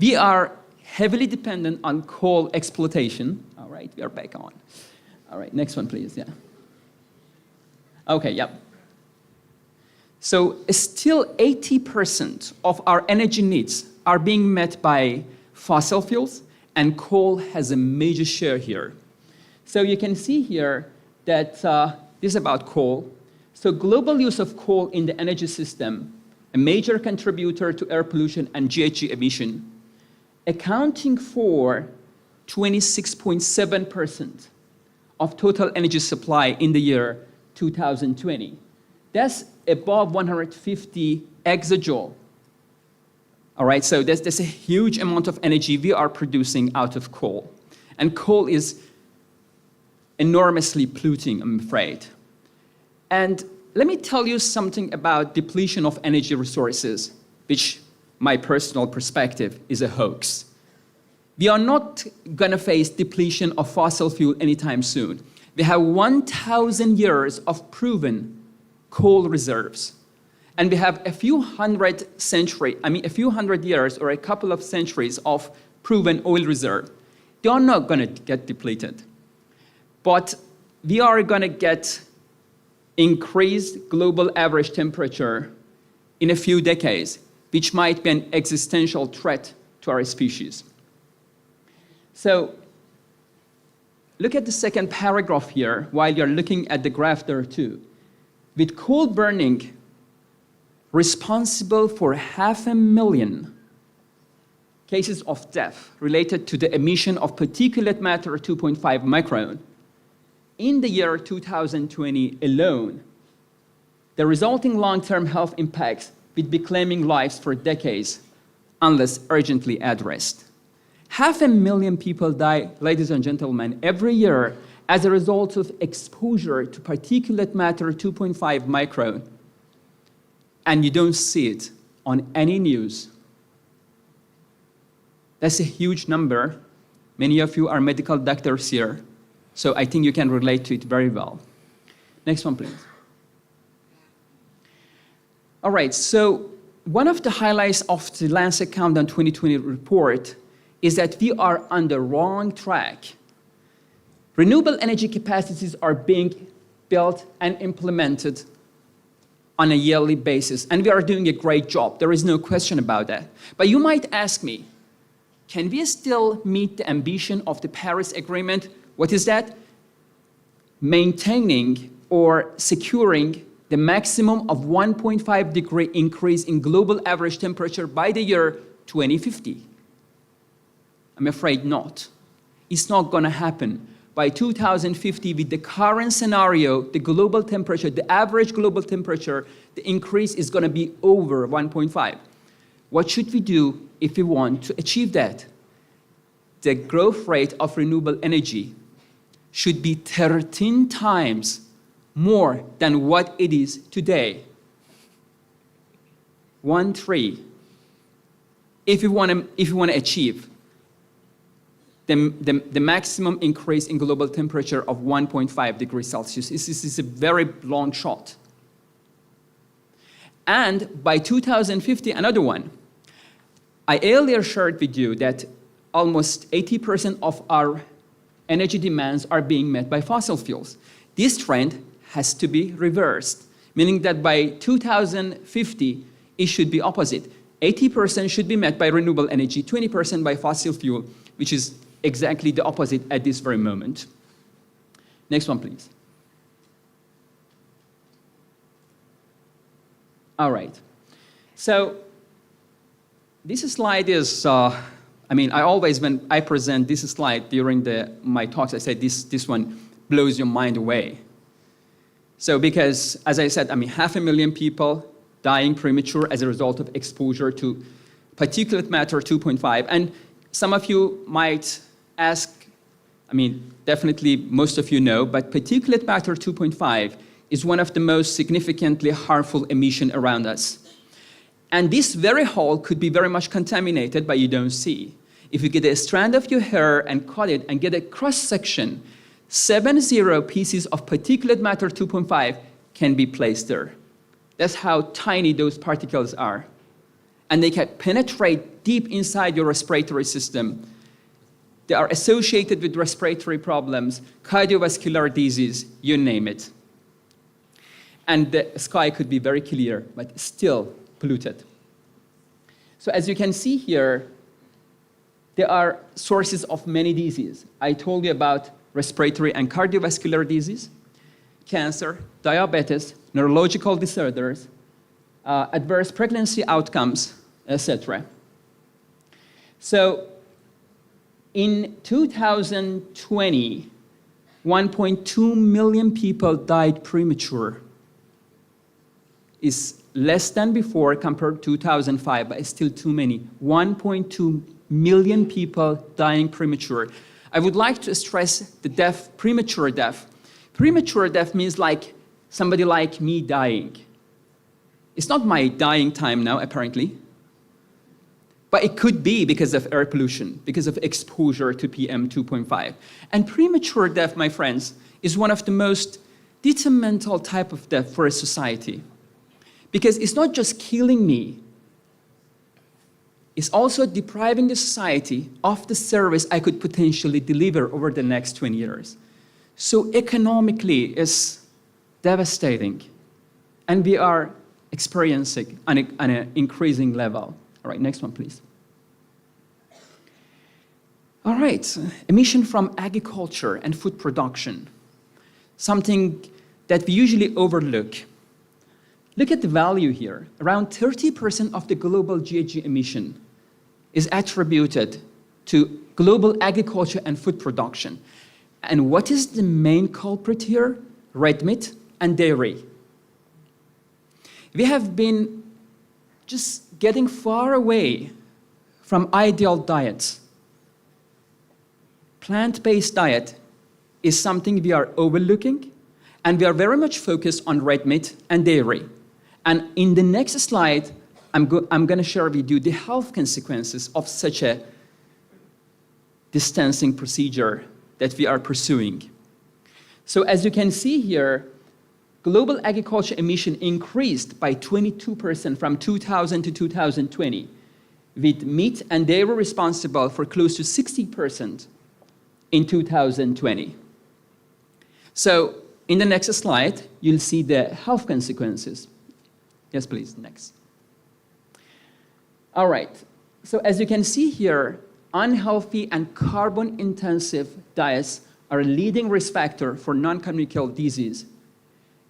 We are heavily dependent on coal exploitation. All right, we are back on. All right, next one, please. Yeah. Okay, yep. So still 80% of our energy needs are being met by fossil fuels, and coal has a major share here. So you can see here that this is about coal. So global use of coal in the energy system, a major contributor to air pollution and GHG emission, accounting for 26.7% of total energy supply in the year 2020. That's above 150 exajoule. All right, so there's a huge amount of energy we are producing out of coal. And coal is enormously polluting, I'm afraid. And let me tell you something about depletion of energy resources, which my personal perspective is a hoax. We are not gonna face depletion of fossil fuel anytime soon. We have 1,000 years of proven coal reserves. And we have a few hundred years or a couple of centuries of proven oil reserve. They are not gonna get depleted. But we are gonna get increased global average temperature in a few decades, which might be an existential threat to our species. So look at the second paragraph here while you're looking at the graph there too. With coal burning responsible for 500,000 cases of death related to the emission of particulate matter 2.5 micron, in the year 2020 alone, the resulting long-term health impacts would be claiming lives for decades unless urgently addressed. 500,000 people die, ladies and gentlemen, every year as a result of exposure to particulate matter 2.5 micron, and you don't see it on any news. That's a huge number. Many of you are medical doctors here, so I think you can relate to it very well. Next one, please. All right, so one of the highlights of the Lancet Countdown 2020 report is that we are on the wrong track. Renewable energy capacities are being built and implemented on a yearly basis, and we are doing a great job. There is no question about that. But you might ask me, can we still meet the ambition of the Paris Agreement? What is that? Maintaining or securing the maximum of 1.5 degree increase in global average temperature by the year 2050. I'm afraid not. It's not gonna happen. By 2050, with the current scenario, the global temperature, the average global temperature, the increase is gonna be over 1.5. What should we do if we want to achieve that? The growth rate of renewable energy should be 13 times more than what it is today. 1-3. If you want to achieve the maximum increase in global temperature of 1.5 degrees Celsius, this is a very long shot. And by 2050, another one. I earlier shared with you that almost 80% of our energy demands are being met by fossil fuels. This trend has to be reversed, meaning that by 2050, it should be opposite. 80% should be met by renewable energy, 20% by fossil fuel, which is exactly the opposite at this very moment. Next one, please. All right. So this slide is, I always, when I present this slide during my talks, I say this one blows your mind away. So because, as I said, 500,000 people dying premature as a result of exposure to particulate matter 2.5. And some of you might ask, definitely most of you know, but particulate matter 2.5 is one of the most significantly harmful emission around us. And this very hole could be very much contaminated, but you don't see. If you get a strand of your hair and cut it and get a cross-section, 70 pieces of particulate matter 2.5 can be placed there. That's how tiny those particles are. And they can penetrate deep inside your respiratory system. They are associated with respiratory problems, cardiovascular disease, you name it. And the sky could be very clear, but still polluted. So as you can see here, there are sources of many diseases. I told you about respiratory and cardiovascular disease, cancer, diabetes, neurological disorders, adverse pregnancy outcomes, etc. So in 2020, 1.2 million people died premature. It's less than before compared to 2005, but it's still too many. 1.2 million people dying premature. I would like to stress the death, premature death. Premature death means like somebody like me dying. It's not my dying time now, apparently. But it could be because of air pollution, because of exposure to PM 2.5. And premature death, my friends, is one of the most detrimental type of death for a society. Because it's not just killing me, it's also depriving the society of the service I could potentially deliver over the next 20 years. So economically, it's devastating. And we are experiencing on an increasing level. All right, next one, please. All right, emission from agriculture and food production, something that we usually overlook. Look at the value here. Around 30% of the global GHG emission is attributed to global agriculture and food production. And what is the main culprit here? Red meat and dairy. We have been just getting far away from ideal diets. Plant-based diet is something we are overlooking, and we are very much focused on red meat and dairy. And in the next slide, I'm going to share with you the health consequences of such a distancing procedure that we are pursuing. So as you can see here, global agriculture emission increased by 22% from 2000 to 2020, with meat and dairy responsible for close to 60% in 2020. So in the next slide, you'll see the health consequences. Yes, please, next. All right, so as you can see here, unhealthy and carbon-intensive diets are a leading risk factor for non-communicable disease.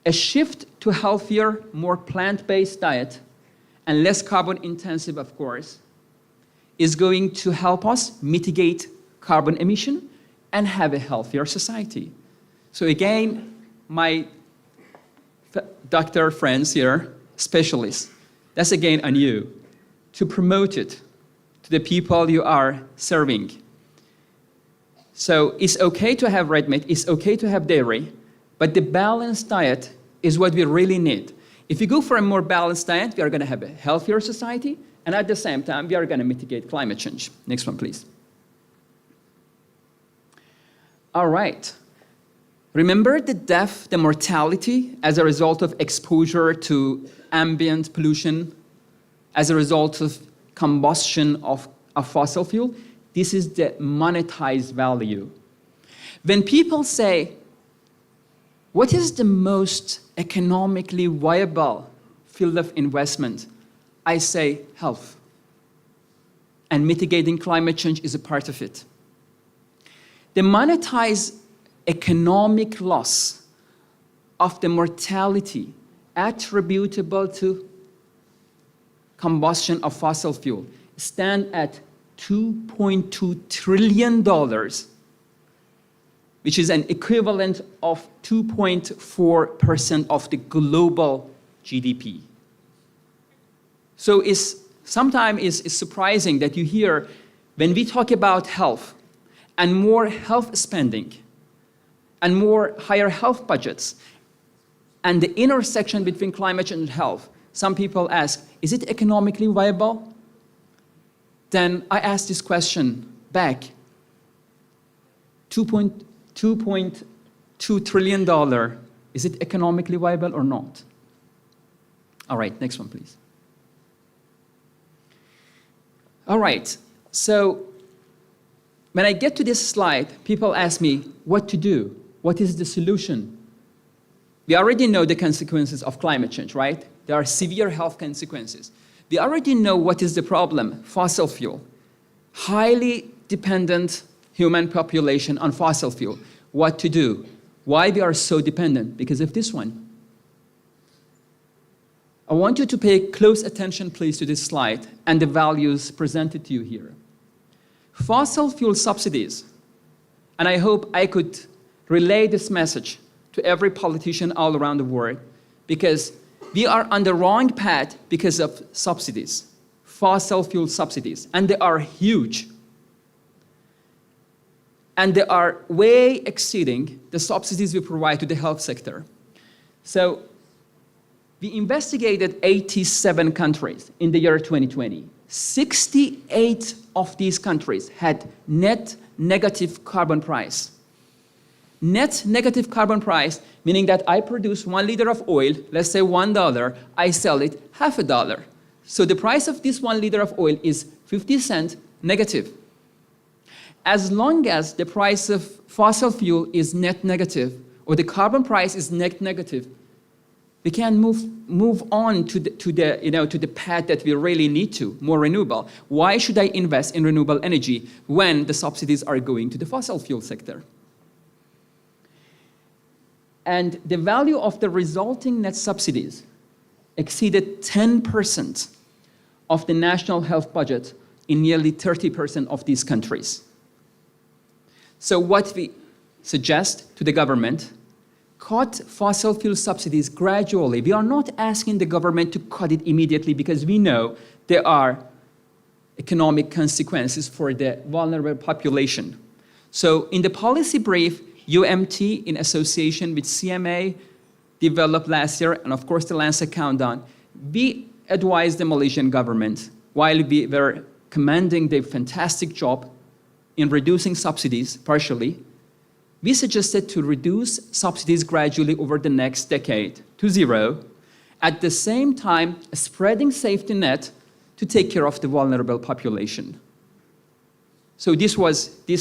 A shift to healthier, more plant-based diet, and less carbon-intensive, of course, is going to help us mitigate carbon emission and have a healthier society. So again, my doctor friends here, specialists, that's again on you to promote it to the people you are serving. So it's okay to have red meat, it's okay to have dairy, but the balanced diet is what we really need. If you go for a more balanced diet, we are going to have a healthier society, and at the same time, we are going to mitigate climate change. Next one, please. All right. Remember the death, the mortality as a result of exposure to ambient pollution, as a result of combustion of a fossil fuel? This is the monetized value. When people say, what is the most economically viable field of investment? I say health. And mitigating climate change is a part of it. The monetized economic loss of the mortality attributable to combustion of fossil fuel stand at $2.2 trillion, which is an equivalent of 2.4% of the global GDP. So sometimes it's surprising that you hear when we talk about health and more health spending and more higher health budgets and the intersection between climate change and health, some people ask, is it economically viable? Then I ask this question back. $2.2 trillion, is it economically viable or not? All right, next one, please. All right, so when I get to this slide, people ask me what to do. What is the solution? We already know the consequences of climate change, right? There are severe health consequences. We already know what is the problem: fossil fuel. Highly dependent human population on fossil fuel. What to do? Why we are so dependent? Because of this one. I want you to pay close attention, please, to this slide and the values presented to you here. Fossil fuel subsidies, and I hope I could relay this message to every politician all around the world, because we are on the wrong path because of subsidies, fossil fuel subsidies, and they are huge. And they are way exceeding the subsidies we provide to the health sector. So we investigated 87 countries in the year 2020. 68 of these countries had net negative carbon price. Net negative carbon price, meaning that I produce 1 liter of oil, let's say $1, I sell it $0.50. So the price of this 1 liter of oil is 50 cents negative. As long as the price of fossil fuel is net negative, or the carbon price is net negative, we can move on to the path that we really need to, more renewable. Why should I invest in renewable energy when the subsidies are going to the fossil fuel sector? And the value of the resulting net subsidies exceeded 10% of the national health budget in nearly 30% of these countries. So what we suggest to the government: cut fossil fuel subsidies gradually. We are not asking the government to cut it immediately, because we know there are economic consequences for the vulnerable population. So in the policy brief, UMT, in association with CMA, developed last year, and of course the Lancet Countdown, we advised the Malaysian government, while we were commending their fantastic job in reducing subsidies partially, we suggested to reduce subsidies gradually over the next decade to zero, at the same time spreading safety net to take care of the vulnerable population. So this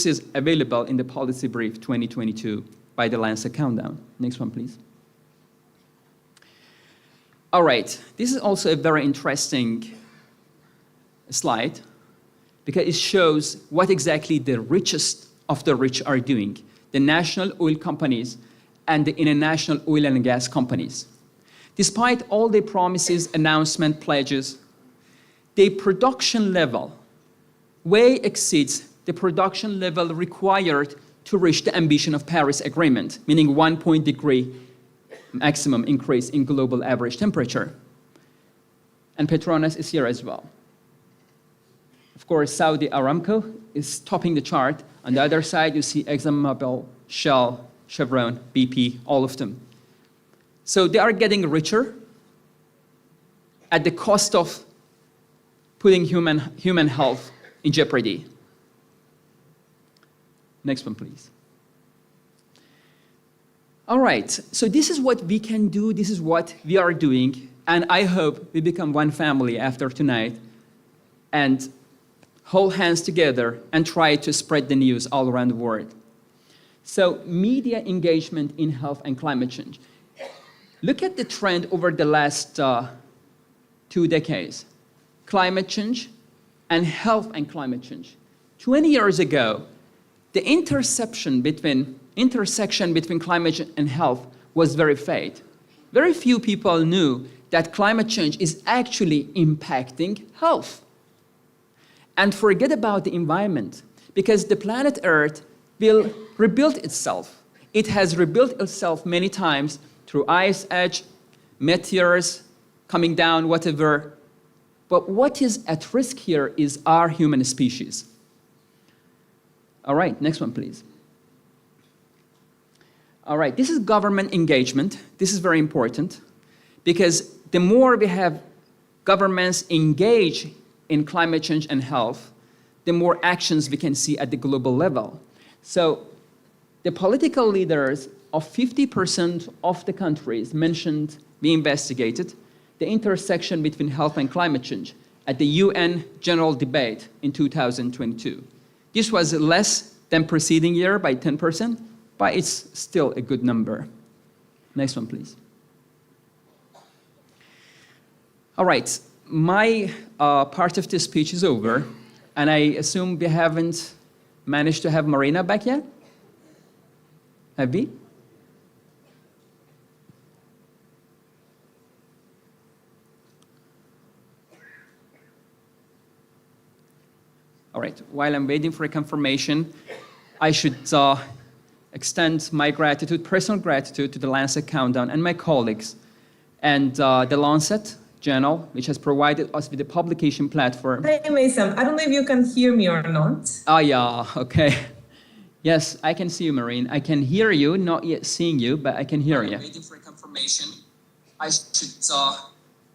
is available in the policy brief 2022 by the Lancet Countdown. Next one, please. All right, this is also a very interesting slide, because it shows what exactly the richest of the rich are doing: the national oil companies and the international oil and gas companies. Despite all their promises, announcements, pledges, their production level way exceeds the production level required to reach the ambition of Paris Agreement, meaning 1 degree maximum increase in global average temperature. And Petronas is here as well. Of course, Saudi Aramco is topping the chart. On the other side, you see ExxonMobil, Shell, Chevron, BP, all of them. So they are getting richer at the cost of putting human health in jeopardy. Next one, please. All right, so this is what we can do, this is what we are doing, and I hope we become one family after tonight and hold hands together and try to spread the news all around the world. So media engagement in health and climate change. Look at the trend over the last 2 decades. Climate change and health and climate change. 20 years ago, the intersection between climate change and health was very faint. Very few people knew that climate change is actually impacting health. And forget about the environment, because the planet Earth will rebuild itself. It has rebuilt itself many times through ice age, meteors coming down, whatever. But what is at risk here is our human species. All right, next one, please. All right, this is government engagement. This is very important, because the more we have governments engage in climate change and health, the more actions we can see at the global level. So the political leaders of 50% of the countries mentioned, we investigated the intersection between health and climate change at the UN General Debate in 2022. This was less than preceding year by 10%, but it's still a good number. Next one, please. All right, my part of the speech is over, and I assume we haven't managed to have Marina back yet? Have we? All right, while I'm waiting for a confirmation, I should extend my gratitude, personal gratitude, to the Lancet Countdown and my colleagues, and the Lancet journal, which has provided us with a publication platform. Hey, Mason, I don't know if you can hear me or not. Ah, yeah, okay. Yes, I can see you, Marine. I can hear you, not yet seeing you, but I can hear you. Waiting for a confirmation. I should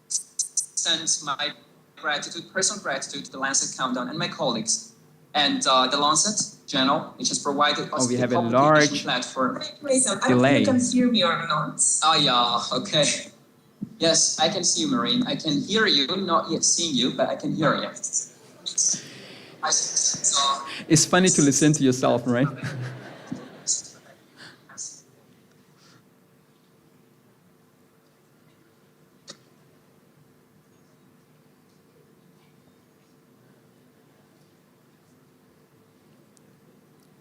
send my gratitude, personal gratitude, to the Lancet Countdown and my colleagues, and the Lancet journal, which has provided us with a publication platform. Hey, Mason, I don't know if you can hear me or not. Ah, yeah, okay. Yes, I can see you, Marine. I can hear you, not yet seeing you, but I can hear you. It's funny to listen to yourself, right?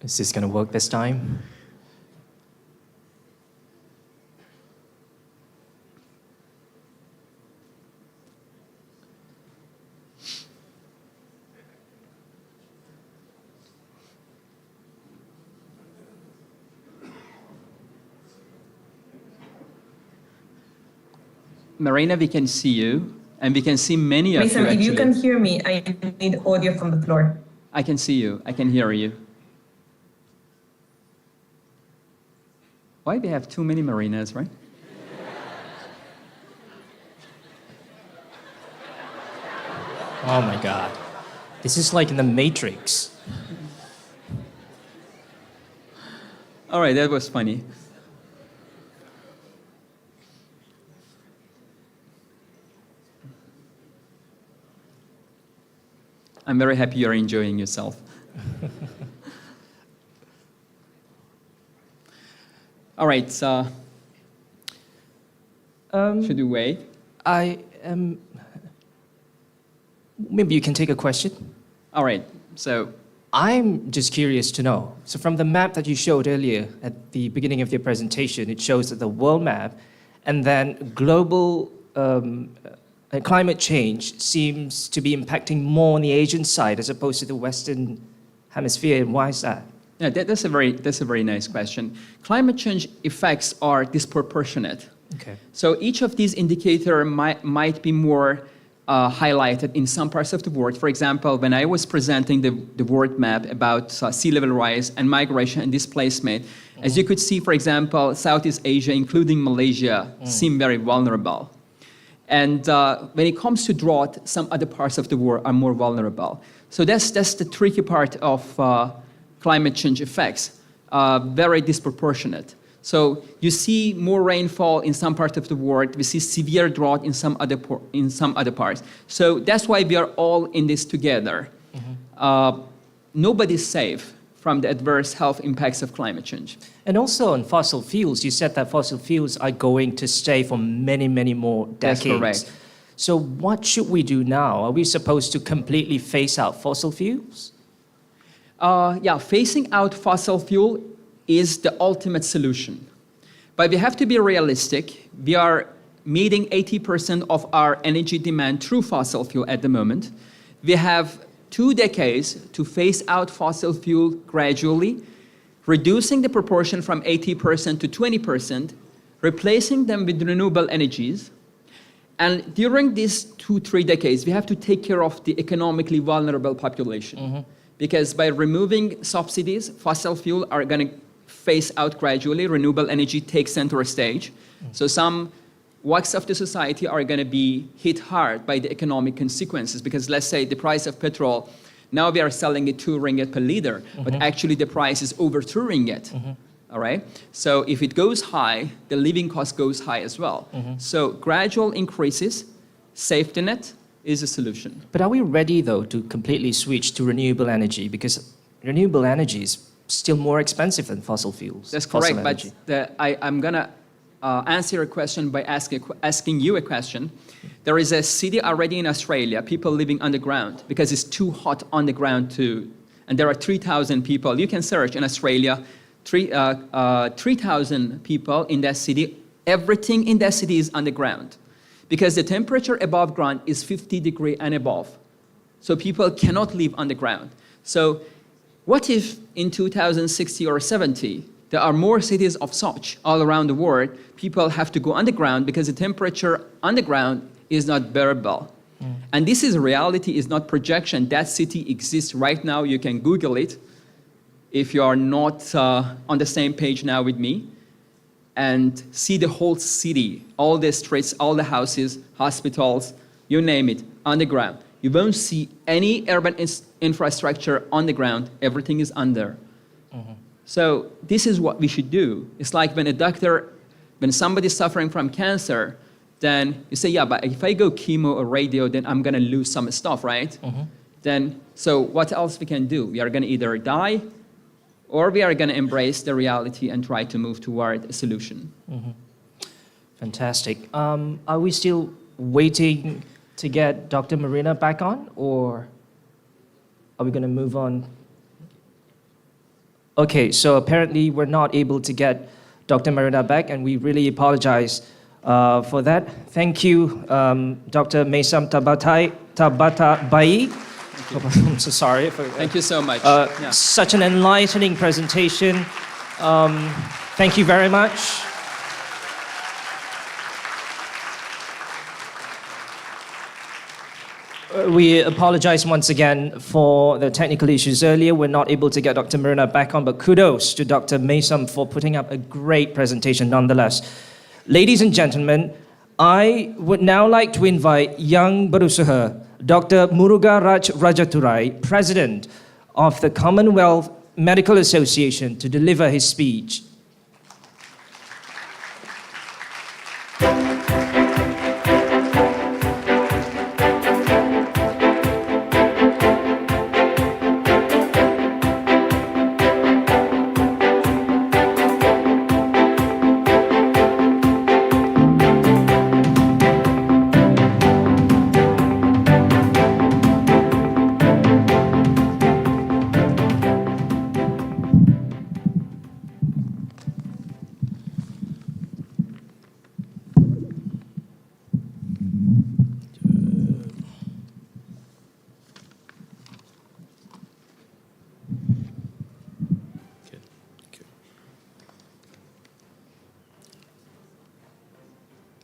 Is this going to work this time? Marina, we can see you, and we can see many of Mason, you, if you can actually. hear me, I need audio from the floor. I can see you. I can hear you. Why we have too many Marinas, right? Oh my God. This is like in the Matrix. All right, that was funny. I'm very happy you're enjoying yourself. All right, so should we wait? I maybe you can take a question. All right, so I'm just curious to know. So from the map that you showed earlier at the beginning of your presentation, it shows that the world map and then global climate change seems to be impacting more on the Asian side as opposed to the Western hemisphere. And why is that? yeah, that's a very nice question. Climate change effects are disproportionate. Okay. So each of these indicators might be more highlighted in some parts of the world. For example, when I was presenting the world map about sea level rise and migration and displacement, as you could see, for example, Southeast Asia, including Malaysia, seem very vulnerable. And when it comes to drought, some other parts of the world are more vulnerable. So that's the tricky part of climate change effects, very disproportionate. So you see more rainfall in some parts of the world. We see severe drought in some other parts. So that's why we are all in this together. Nobody's safe from the adverse health impacts of climate change. And also on fossil fuels, you said that fossil fuels are going to stay for many, many more decades. That's correct. So what should we do now? Are we supposed to completely phase out fossil fuels? Yeah, phasing out fossil fuel is the ultimate solution. But we have to be realistic. We are meeting 80% of our energy demand through fossil fuel at the moment. We have 2 decades to phase out fossil fuel gradually, reducing the proportion from 80% to 20%, replacing them with renewable energies. And during these 2-3 decades, we have to take care of the economically vulnerable population. Because by removing subsidies, fossil fuel are going to phase out gradually. Renewable energy takes center stage. So some walks of the society are going to be hit hard by the economic consequences. Because let's say the price of petrol, now we are selling it 2 ringgit per liter, but actually the price is over 2 ringgit. All right? So if it goes high, the living cost goes high as well. So gradual increases, safety net is a solution. But are we ready, though, to completely switch to renewable energy? Because renewable energy is still more expensive than fossil fuels. That's fossil correct, energy. but I'm going to answer your question by asking you a question. There is a city already in Australia, people living underground because it's too hot on the ground and there are 3,000 people. You can search in Australia, 3,000 people in that city. Everything in that city is underground because the temperature above ground is 50 degrees and above. So people cannot live underground. So what if in 2060 or 70, there are more cities of such all around the world, people have to go underground because the temperature underground is not bearable. And this is reality, is not projection. That city exists right now. You can Google it if you are not on the same page now with me, and see the whole city, all the streets, all the houses, hospitals, you name it, underground. You won't see any urban infrastructure on the ground. Everything is under. So this is what we should do. It's like when somebody's suffering from cancer, then you say, yeah, but if I go chemo or radio, then I'm gonna lose some stuff, right? Then, so what else we can do? We are gonna either die, or we are gonna embrace the reality and try to move toward a solution. Fantastic. Are we still waiting to get Dr. Marina back on, or are we gonna move on? Okay, so apparently we're not able to get Dr. Marina back, and we really apologize for that. Thank you, Dr. Maysam Tabatabai. I'm so sorry. Thank you so much. Such an enlightening presentation. Thank you very much. We apologize once again for the technical issues earlier. We're not able to get Dr. Marina back on, but kudos to Dr. Maysam for putting up a great presentation nonetheless. Ladies and gentlemen, I would now like to invite Yang Berusaha, Dr. Muruga Raj Rajaturai, President of the Commonwealth Medical Association, to deliver his speech.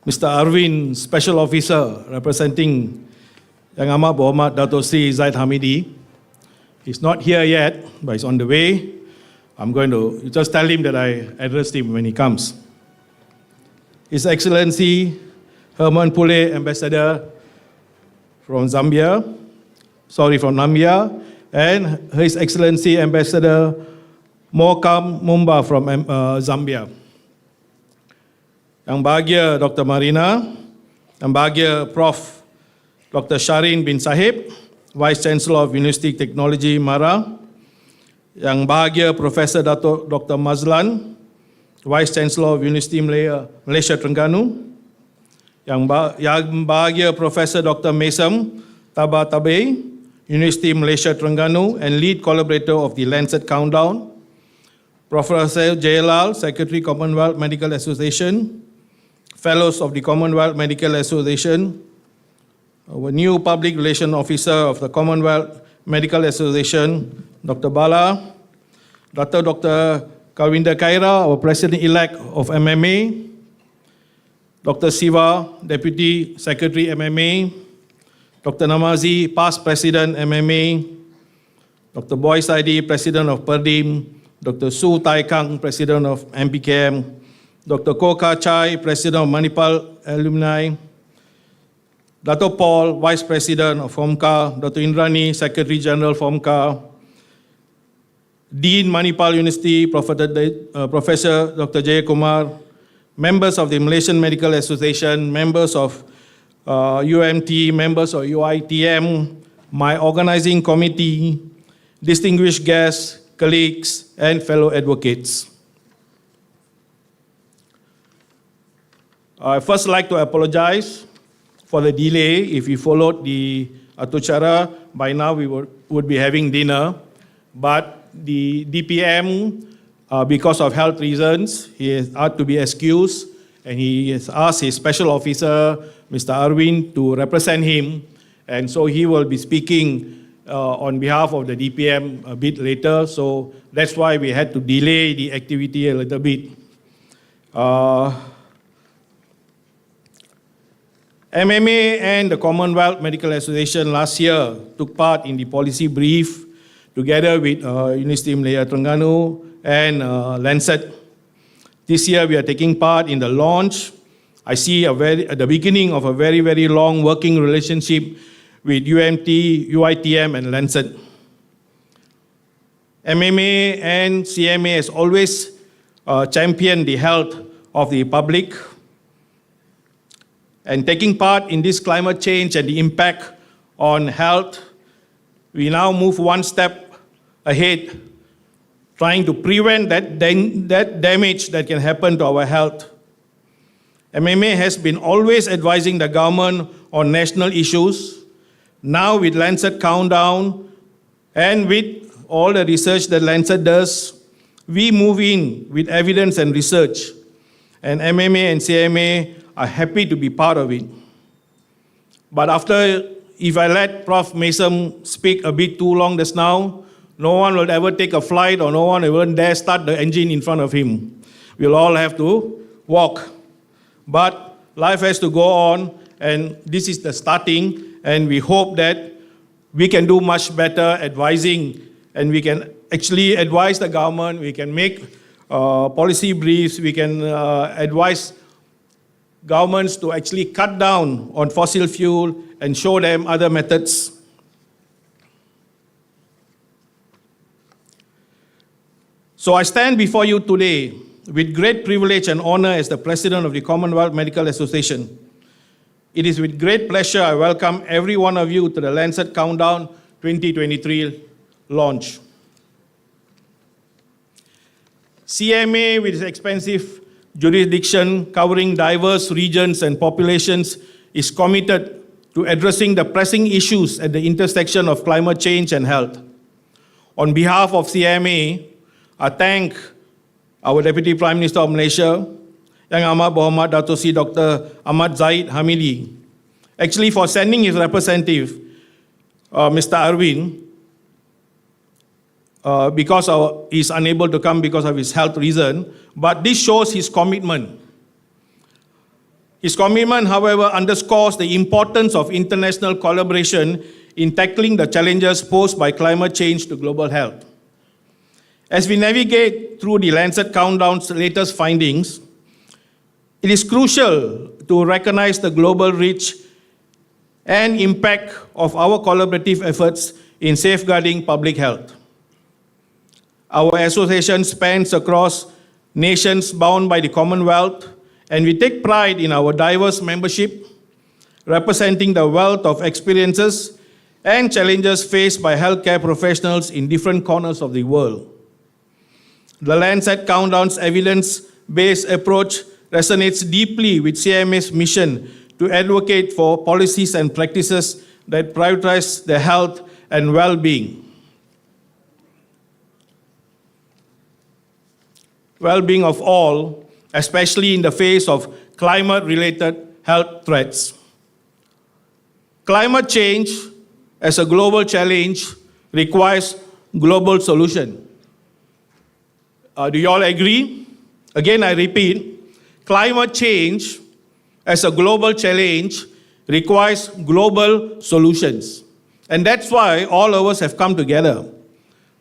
Mr. Arvin, Special Officer representing Yang Amat Berhormat Dato Sri Zaid Hamidi. He's not here yet, but he's on the way. I'm going to just tell him that I addressed him when he comes. His Excellency Herman Pule, Ambassador from Namibia, and His Excellency Ambassador Mokam Mumba from Zambia. Yang bahagia Dr. Marina, yang bahagia Prof. Dr. Shahrin bin Sahib, Vice Chancellor of University Technology Mara, yang bahagia Profesor Dr. Mazlan, Vice Chancellor of University Malaysia Terengganu, yang bahagia Profesor Dr. Maysam Tabatabai, University Malaysia Terengganu and lead collaborator of the Lancet Countdown, Professor Jayalal, Secretary Commonwealth Medical Association, Fellows of the Commonwealth Medical Association, our new Public Relations Officer of the Commonwealth Medical Association, Dr. Bala, Dr. Kawinder Khaira, our President-elect of MMA, Dr. Siva, Deputy Secretary MMA, Dr. Namazi, past President MMA, Dr. Boy Saidi, President of Perdim, Dr. Su Tai Kang, President of MPKM, Dr. Koka Chai, President of Manipal Alumni, Dr. Paul, Vice President of FOMCA, Dr. Indrani, Secretary General FOMCA, Dean Manipal University, Professor Dr. Jayakumar, members of the Malaysian Medical Association, members of UMT, members of UITM, my organizing committee, distinguished guests, colleagues, and fellow advocates. I first like to apologize for the delay. If we followed the Atuchara, by now we would be having dinner. But the DPM, because of health reasons, he has had to be excused, and he has asked his special officer, Mr. Arvind, to represent him. And so he will be speaking on behalf of the DPM a bit later. So that's why we had to delay the activity a little bit. MMA and the Commonwealth Medical Association last year took part in the policy brief together with University Malaya Terengganu and Lancet. This year we are taking part in the launch. I see at the beginning of a very, very long working relationship with UMT, UITM and Lancet. MMA and CMA has always championed the health of the public. And taking part in this climate change and the impact on health, we now move one step ahead, trying to prevent that damage that can happen to our health. MMA has been always advising the government on national issues. Now with Lancet Countdown and with all the research that Lancet does, we move in with evidence and research. And MMA and CMA are happy to be part of it. But if I let Prof. Mason speak a bit too long just now, no one will ever take a flight or no one will dare start the engine in front of him. We'll all have to walk. But life has to go on, and this is the starting, and we hope that we can do much better advising, and we can actually advise the government, we can make policy briefs, we can advise governments to actually cut down on fossil fuel and show them other methods. So I stand before you today with great privilege and honor as the President of the Commonwealth Medical Association. It is with great pleasure I welcome every one of you to the Lancet Countdown 2023 launch. CMA, with its expansive jurisdiction covering diverse regions and populations, is committed to addressing the pressing issues at the intersection of climate change and health. On behalf of CMA, I thank our Deputy Prime Minister of Malaysia, Yang Amat Berhormat Dato' Sri Dr. Ahmad Zahid Hamidi, actually for sending his representative, Mr. Arvind, because he's unable to come because of his health reason, but this shows his commitment. His commitment, however, underscores the importance of international collaboration in tackling the challenges posed by climate change to global health. As we navigate through the Lancet Countdown's latest findings, it is crucial to recognize the global reach and impact of our collaborative efforts in safeguarding public health. Our association spans across nations bound by the Commonwealth, and we take pride in our diverse membership, representing the wealth of experiences and challenges faced by healthcare professionals in different corners of the world. The Lancet Countdown's evidence-based approach resonates deeply with CMA's mission to advocate for policies and practices that prioritize the health and well-being. Well-being of all, especially in the face of climate-related health threats. Climate change as a global challenge requires global solution. Do you all agree? Again, I repeat, climate change as a global challenge requires global solutions. And that's why all of us have come together.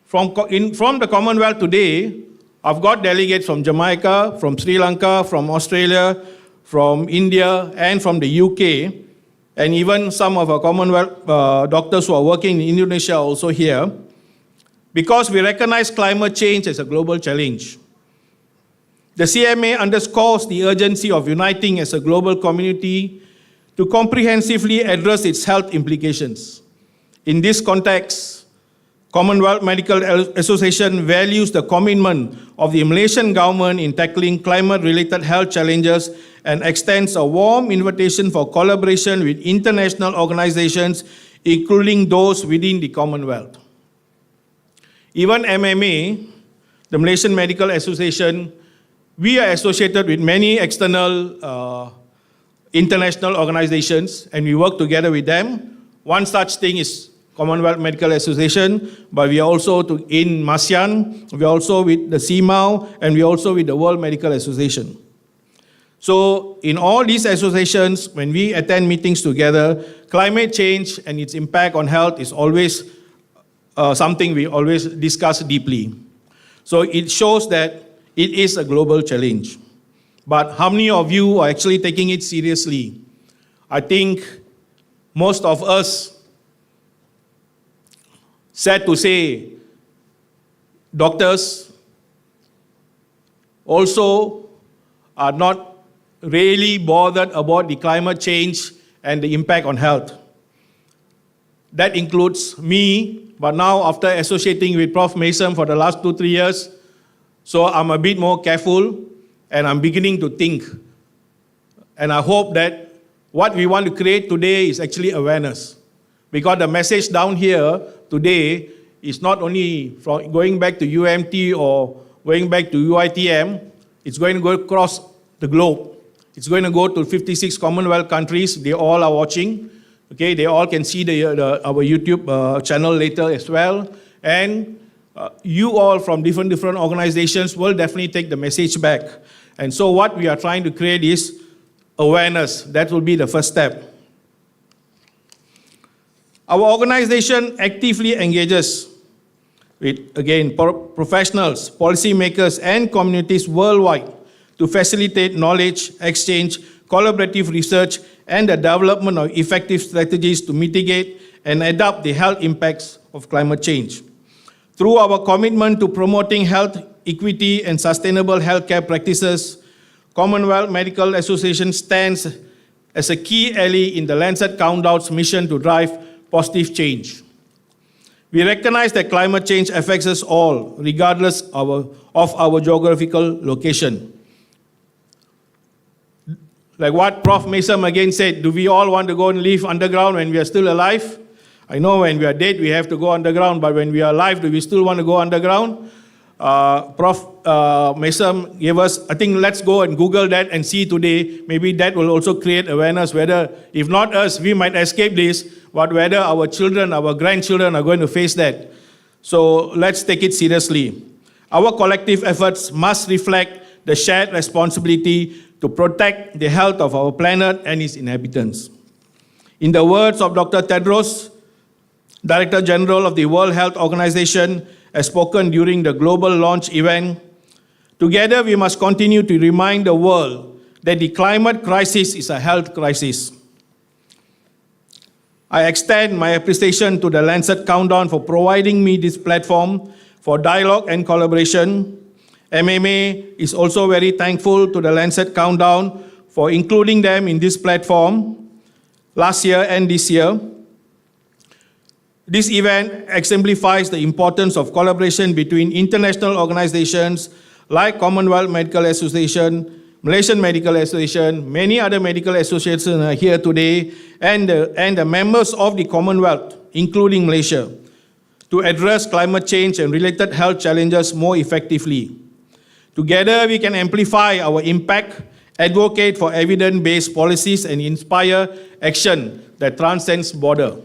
From the Commonwealth today, I've got delegates from Jamaica, from Sri Lanka, from Australia, from India, and from the UK, and even some of our Commonwealth doctors who are working in Indonesia are also here, because we recognize climate change as a global challenge. The CMA underscores the urgency of uniting as a global community to comprehensively address its health implications. In this context, Commonwealth Medical Association values the commitment of the Malaysian government in tackling climate-related health challenges and extends a warm invitation for collaboration with international organizations, including those within the Commonwealth. Even MMA, the Malaysian Medical Association, we are associated with many external international organizations, and we work together with them. One such thing is Commonwealth Medical Association, but we are also in MASEAN, we are also with the CMAO, and we are also with the World Medical Association. So in all these associations, when we attend meetings together, climate change and its impact on health is always something we always discuss deeply. So it shows that it is a global challenge. But how many of you are actually taking it seriously? I think most of us, sad to say, doctors also are not really bothered about the climate change and the impact on health. That includes me, but now after associating with Prof. Mason for the last 2-3 years, so I'm a bit more careful and I'm beginning to think. And I hope that what we want to create today is actually awareness. Because the message down here today is not only from going back to UMT or going back to UITM, it's going to go across the globe. It's going to go to 56 Commonwealth countries. They all are watching. Okay, they all can see our YouTube channel later as well. And you all from different organizations will definitely take the message back. And so what we are trying to create is awareness. That will be the first step. Our organization actively engages with, again, professionals, policymakers, and communities worldwide to facilitate knowledge exchange, collaborative research, and the development of effective strategies to mitigate and adapt the health impacts of climate change. Through our commitment to promoting health equity and sustainable healthcare practices, Commonwealth Medical Association stands as a key ally in the Lancet Countdown's mission to drive positive change. We recognize that climate change affects us all, regardless of our geographical location. Like what Prof. Mason again said, do we all want to go and live underground when we are still alive? I know when we are dead, we have to go underground, but when we are alive, do we still want to go underground? Prof. Mason gave us, I think let's go and Google that and see today. Maybe that will also create awareness whether, if not us, we might escape this, but whether our children, our grandchildren are going to face that. So let's take it seriously. Our collective efforts must reflect the shared responsibility to protect the health of our planet and its inhabitants. In the words of Dr. Tedros, Director General of the World Health Organization, has spoken during the global launch event, together we must continue to remind the world that the climate crisis is a health crisis. I extend my appreciation to the Lancet Countdown for providing me this platform for dialogue and collaboration. MMA is also very thankful to the Lancet Countdown for including them in this platform last year and this year. This event exemplifies the importance of collaboration between international organizations like Commonwealth Medical Association, Malaysian Medical Association, many other medical associations are here today, and the members of the Commonwealth, including Malaysia, to address climate change and related health challenges more effectively. Together, we can amplify our impact, advocate for evidence-based policies, and inspire action that transcends borders.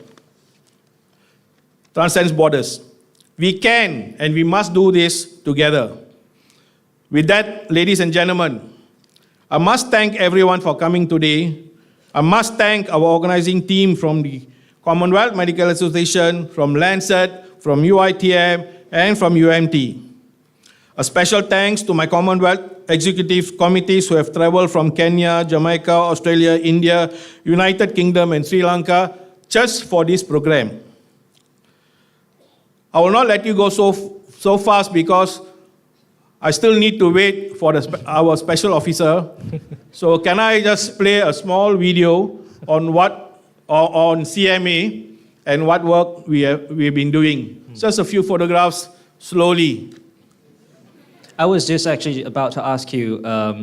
We can and we must do this together. With that, ladies and gentlemen, I must thank everyone for coming today. I must thank our organizing team from the Commonwealth Medical Association, from Lancet, from UITM, and from UMT. A special thanks to my Commonwealth executive committees who have traveled from Kenya, Jamaica, Australia, India, United Kingdom, and Sri Lanka just for this program. I will not let you go so fast because I still need to wait for our special officer. So can I just play a small video on on CMA and what work we've been doing? Just a few photographs, slowly. I was just actually about to ask you,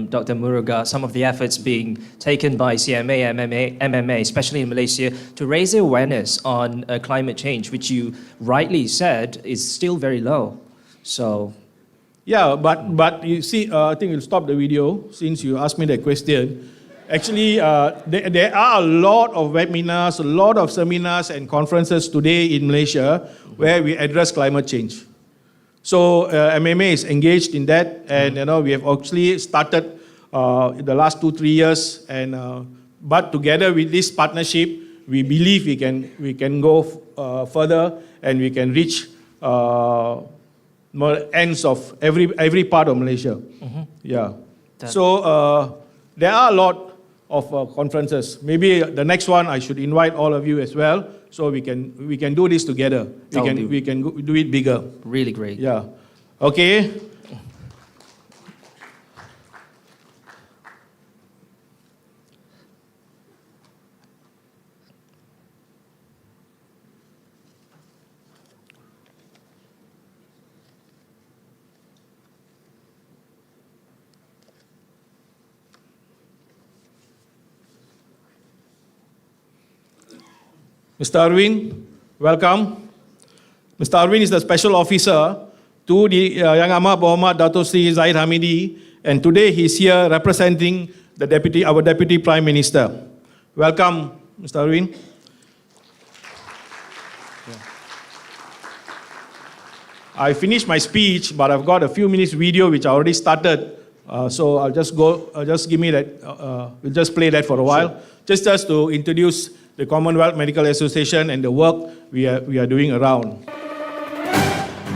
Dr. Muruga, some of the efforts being taken by CMA, MMA, especially in Malaysia, to raise the awareness on climate change, which you rightly said is still very low. So, Yeah, but you see, I think we'll stop the video since you asked me that question. Actually, there are a lot of webinars, a lot of seminars and conferences today in Malaysia where we address climate change. So MMA is engaged in that, and we have actually started in the last 2-3 years. And but together with this partnership, we believe we can go further, and we can reach more ends of every part of Malaysia. Yeah. So there are a lot of conferences. Maybe the next one I should invite all of you as well, so we can do this together. We can do it bigger. really great. Yeah. Okay. Mr. Arwin, welcome. Mr. Arwin is the special officer to the Yang Amat Berhormat Dato Sri Zahid Hamidi, and today he's here representing our Deputy Prime Minister. Welcome, Mr. Arwin. I finished my speech, but I've got a few minutes video which I already started. So I'll just give me that. We'll just play that for a while, just to introduce the Commonwealth Medical Association and the work we are doing around.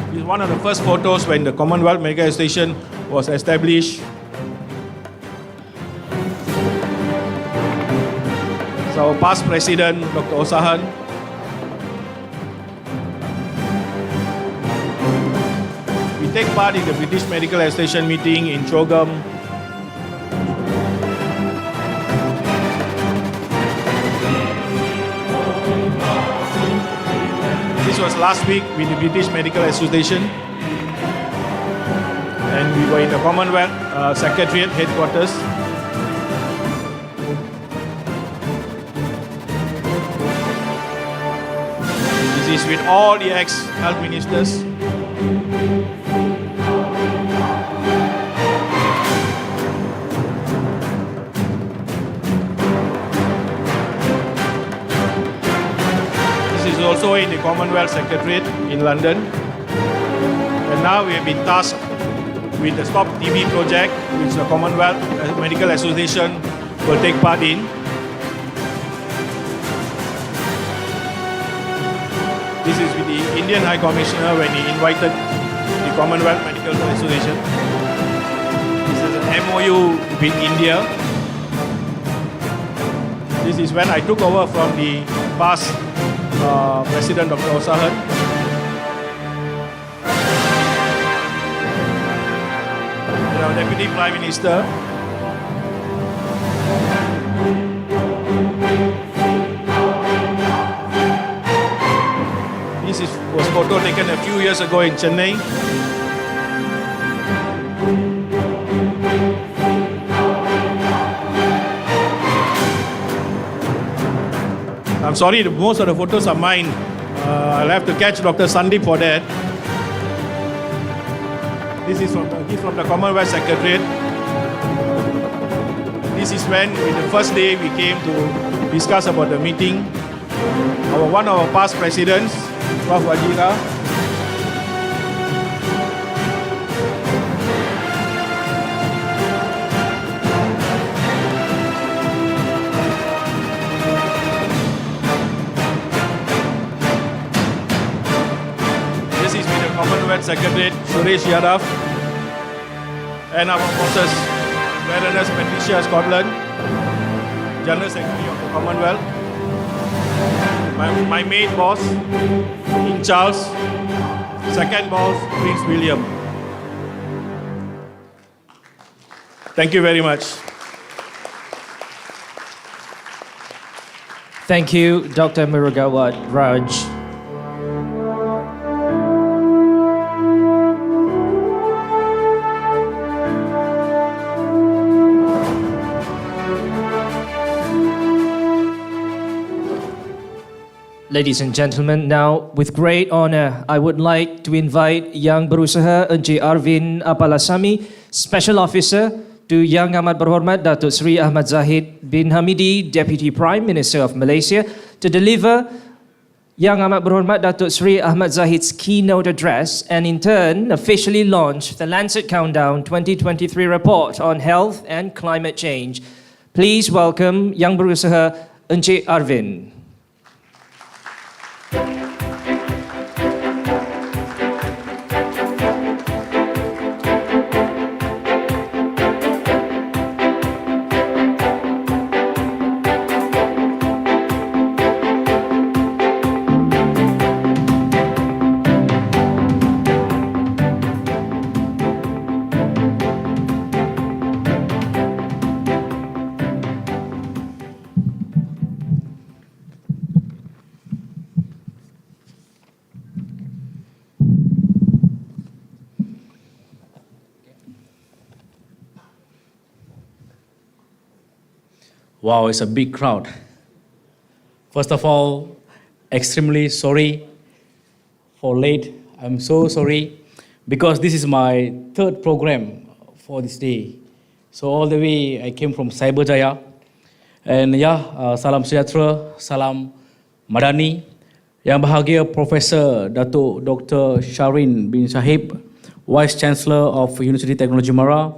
This is one of the first photos when the Commonwealth Medical Association was established. So our past president, Dr. Osahan. We take part in the British Medical Association meeting in Chogam. This was last week with the British Medical Association, and we were in the Commonwealth Secretariat headquarters. This is with all the ex-health ministers. Also in the Commonwealth Secretariat in London. And now we have been tasked with the Stop TB project, which the Commonwealth Medical Association will take part in. This is with the Indian High Commissioner when he invited the Commonwealth Medical Association. This is an MOU with India. This is when I took over from the past President Dr. Osahan. Our Deputy Prime Minister. This was photo taken a few years ago in Chennai. I'm sorry, most of the photos are mine. I'll have to catch Dr. Sandeep for that. This is he's from the Commonwealth Secretariat. This is when, in the first day, we came to discuss about the meeting. One of our past presidents, Prof. Wajira. Commonwealth Secretary Suresh Yadav, and our bosses, Baroness Patricia Scotland, General Secretary of the Commonwealth, my main boss, King Charles, second boss, Prince William. Thank you very much. Thank you, Dr. Murugawat Raj. Ladies and gentlemen, now with great honor, I would like to invite Yang Berusaha Encik Arvin Apalasami, Special Officer, to Yang Amat Berhormat Datuk Seri Ahmad Zahid bin Hamidi, Deputy Prime Minister of Malaysia, to deliver Yang Amat Berhormat Datuk Seri Ahmad Zahid's keynote address and in turn officially launch the Lancet Countdown 2023 report on health and climate change. Please welcome Yang Berusaha Encik Arvin. Wow, it's a big crowd. First of all, extremely sorry for late. I'm so sorry because this is my third program for this day. So all the way I came from Cyberjaya. And salam sejahtera, salam madani. Yang bahagia Profesor Datuk Dr. Shahrin bin Sahib, Vice Chancellor of University Technology Mara.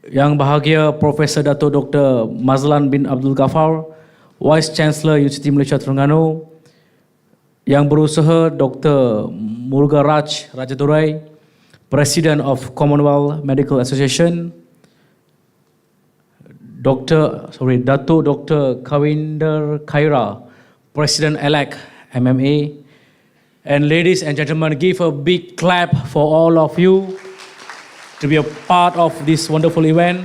Yang bahagia Profesor Datuk Dr. Mazlan bin Abdul Ghaffar, Vice Chancellor Universiti Malaysia Terengganu. Yang Berusaha Dr. Muruga Raj Rajadurai, President of Commonwealth Medical Association. Datuk Dr. Kawinder Khaira, President-elect MMA. And ladies and gentlemen, give a big clap for all of you to be a part of this wonderful event.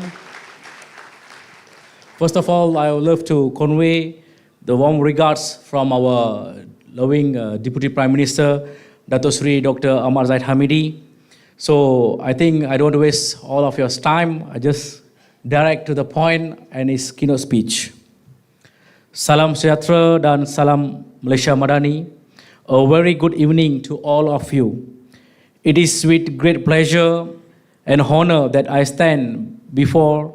First of all, I would love to convey the warm regards from our loving Deputy Prime Minister, Datuk Seri Dr. Ahmad Zahid Hamidi. So I think I don't want to waste all of your time. I just direct to the point and his keynote speech. Salam sejahtera dan salam Malaysia Madani. A very good evening to all of you. It is with great pleasure and honor that I stand before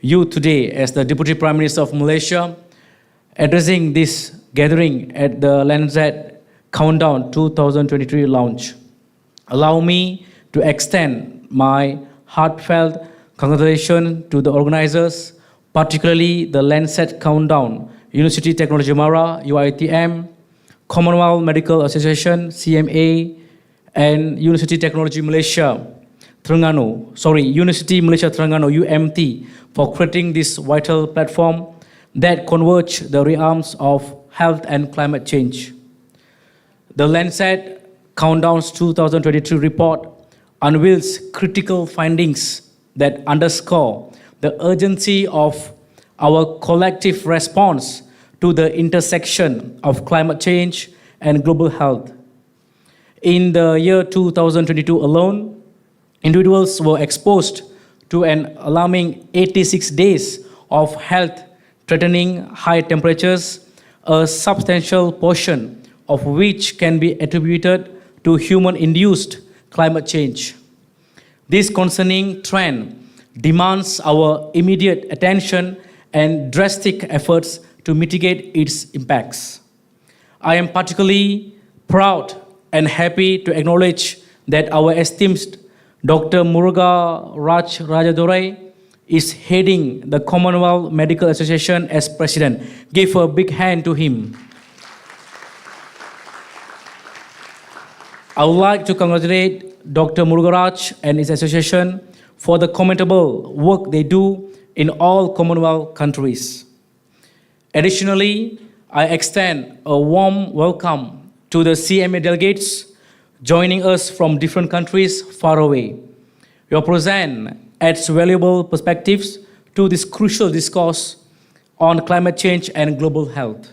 you today as the Deputy Prime Minister of Malaysia, addressing this gathering at the Lancet Countdown 2023 launch. Allow me to extend my heartfelt congratulations to the organizers, particularly the Lancet Countdown, University Technology Mara, UiTM, Commonwealth Medical Association, CMA, and University Technology Malaysia, University Malaysia Terengganu, UMT, for creating this vital platform that converge the realms of health and climate change. The Lancet Countdown's 2022 report unveils critical findings that underscore the urgency of our collective response to the intersection of climate change and global health. In the year 2022 alone, individuals were exposed to an alarming 86 days of health-threatening high temperatures, a substantial portion of which can be attributed to human-induced climate change. This concerning trend demands our immediate attention and drastic efforts to mitigate its impacts. I am particularly proud and happy to acknowledge that our esteemed Dr. Muruga Raj Rajadurai is heading the Commonwealth Medical Association as president. Give a big hand to him. I would like to congratulate Dr. Muruga Raj and his association for the commendable work they do in all Commonwealth countries. Additionally, I extend a warm welcome to the CMA delegates joining us from different countries far away. Your presence adds valuable perspectives to this crucial discourse on climate change and global health.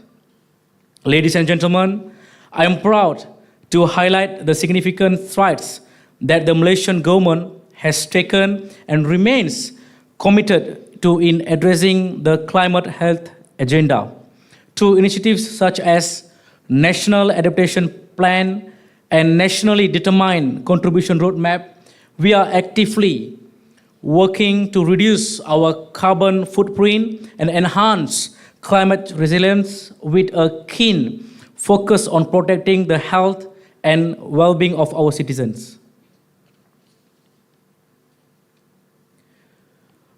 Ladies and gentlemen, I am proud to highlight the significant strides that the Malaysian government has taken and remains committed to in addressing the climate health agenda through initiatives such as national adaptation plan, and nationally determined contribution roadmap, we are actively working to reduce our carbon footprint and enhance climate resilience with a keen focus on protecting the health and well-being of our citizens.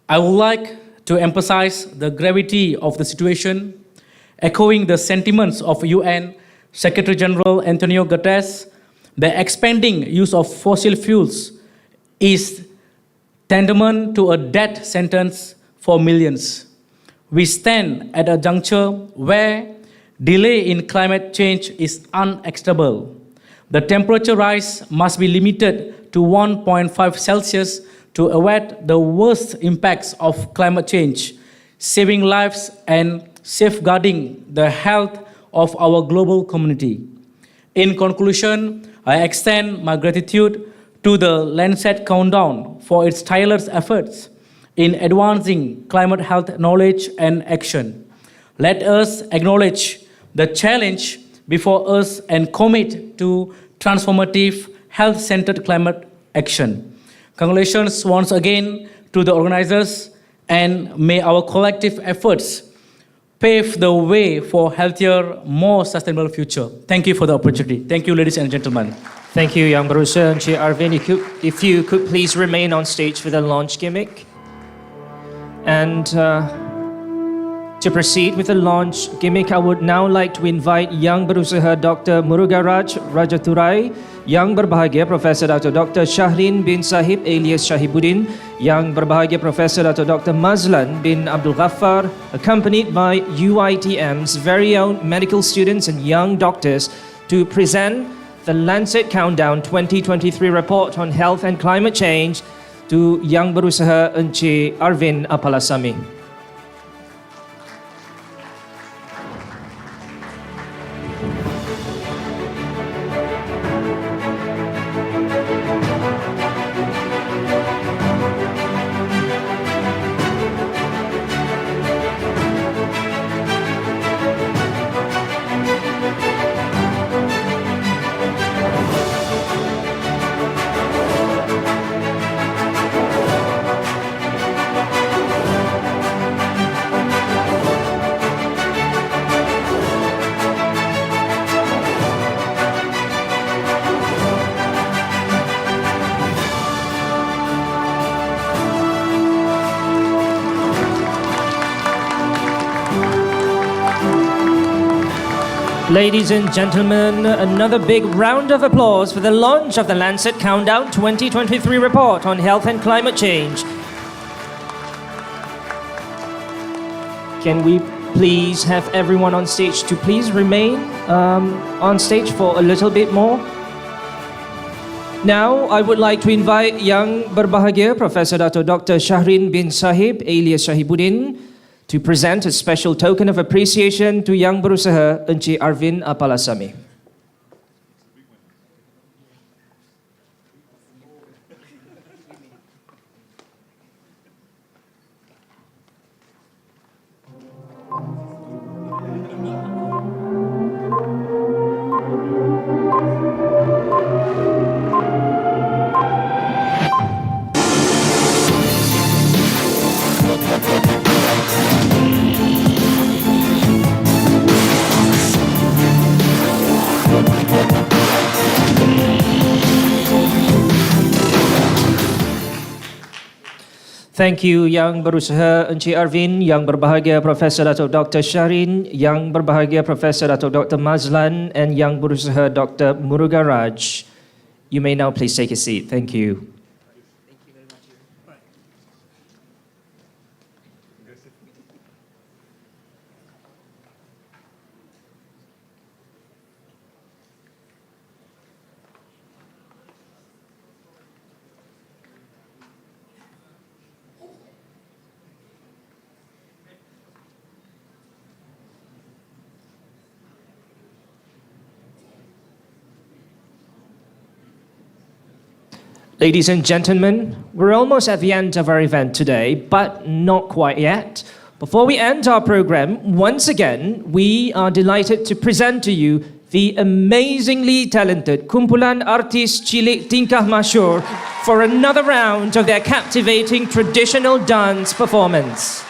I would like to emphasize the gravity of the situation, echoing the sentiments of UN Secretary General Antonio Guterres. The expanding use of fossil fuels is tantamount to a death sentence for millions. We stand at a juncture where delay in climate change is unacceptable. The temperature rise must be limited to 1.5 Celsius to avoid the worst impacts of climate change, saving lives and safeguarding the health of our global community. In conclusion, I extend my gratitude to the Lancet Countdown for its tireless efforts in advancing climate health knowledge and action. Let us acknowledge the challenge before us and commit to transformative health-centered climate action. Congratulations once again to the organizers, and may our collective efforts pave the way for healthier, more sustainable future. Thank you for the opportunity. Thank you, ladies and gentlemen. Thank you, Yang Berusaha and Encik Arvin. If you could please remain on stage for the launch gimmick. And to proceed with the launch gimmick, I would now like to invite Yang Berusaha Dr. Murugaraj Rajaturai, Yang Berbahagia Professor Dr. Shahrin bin Sahib alias Shahibuddin, Yang Berbahagia Professor Dr. Mazlan bin Abdul Ghaffar, accompanied by UITM's very own medical students and young doctors to present the Lancet Countdown 2023 report on health and climate change to Yang Berusaha Encik Arvin Apalasami. Ladies and gentlemen, another big round of applause for the launch of the Lancet Countdown 2023 report on health and climate change. Can we please have everyone on stage to please remain on stage for a little bit more? Now, I would like to invite Yang Berbahagia Professor Dr. Shahrin bin Sahib alias Shahibuddin to present a special token of appreciation to Yang Berusaha Encik Arvin Apalasami. Thank you, Yang Berusaha Encik Arvin, Yang Berbahagia Profesor Dr. Shahrin, Yang Berbahagia Profesor Dr. Mazlan, and Yang Berusaha Dr. Murugaraj. You may now please take a seat. Thank you. Ladies and gentlemen, we're almost at the end of our event today, but not quite yet. Before we end our program, once again, we are delighted to present to you the amazingly talented kumpulan artis cilik tingkah masyur for another round of their captivating traditional dance performance.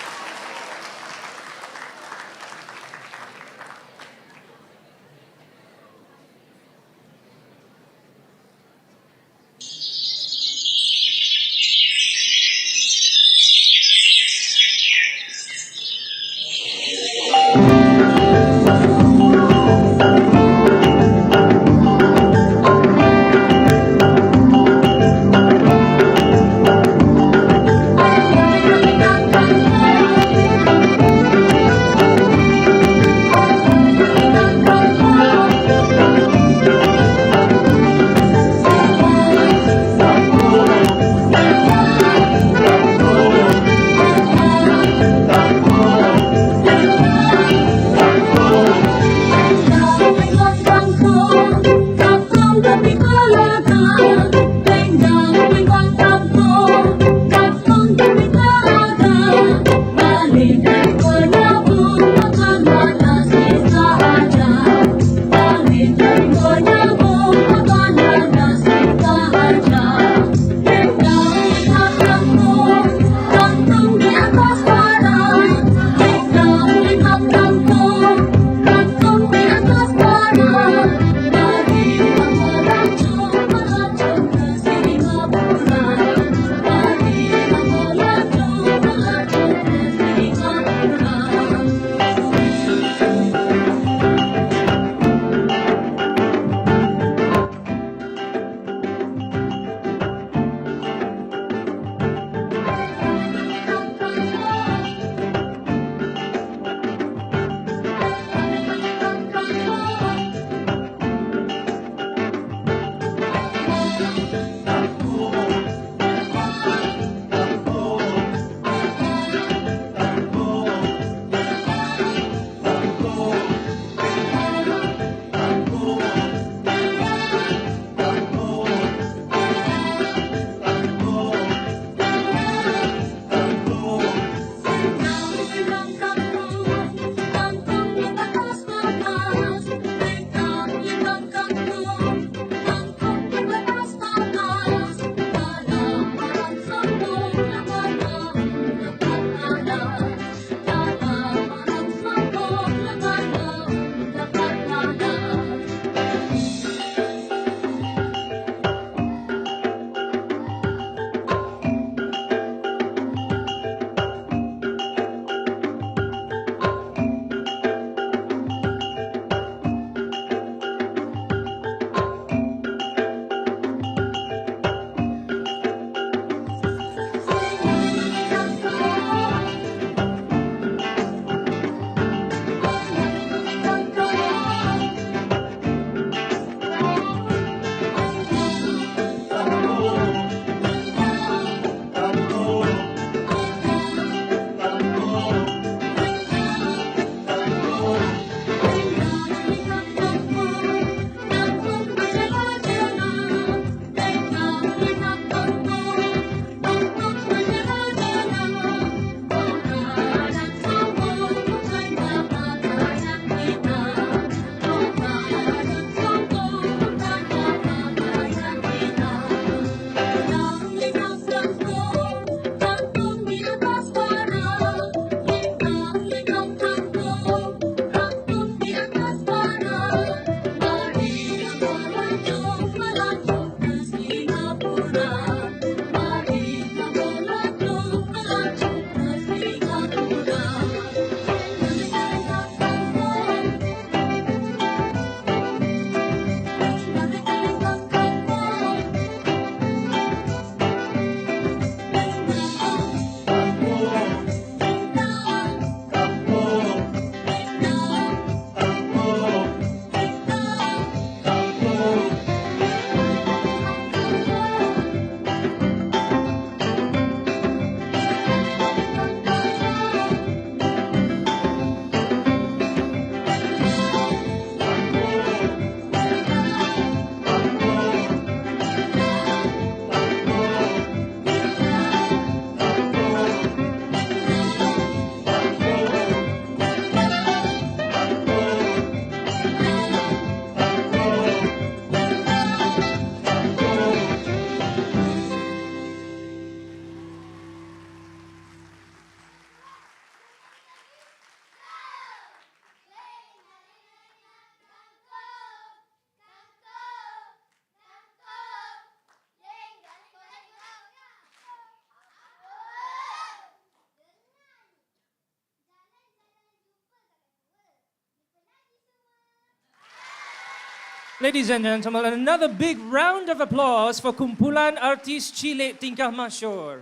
Ladies and gentlemen, another big round of applause for Kumpulan Artis Cilik Tingkah Masyur.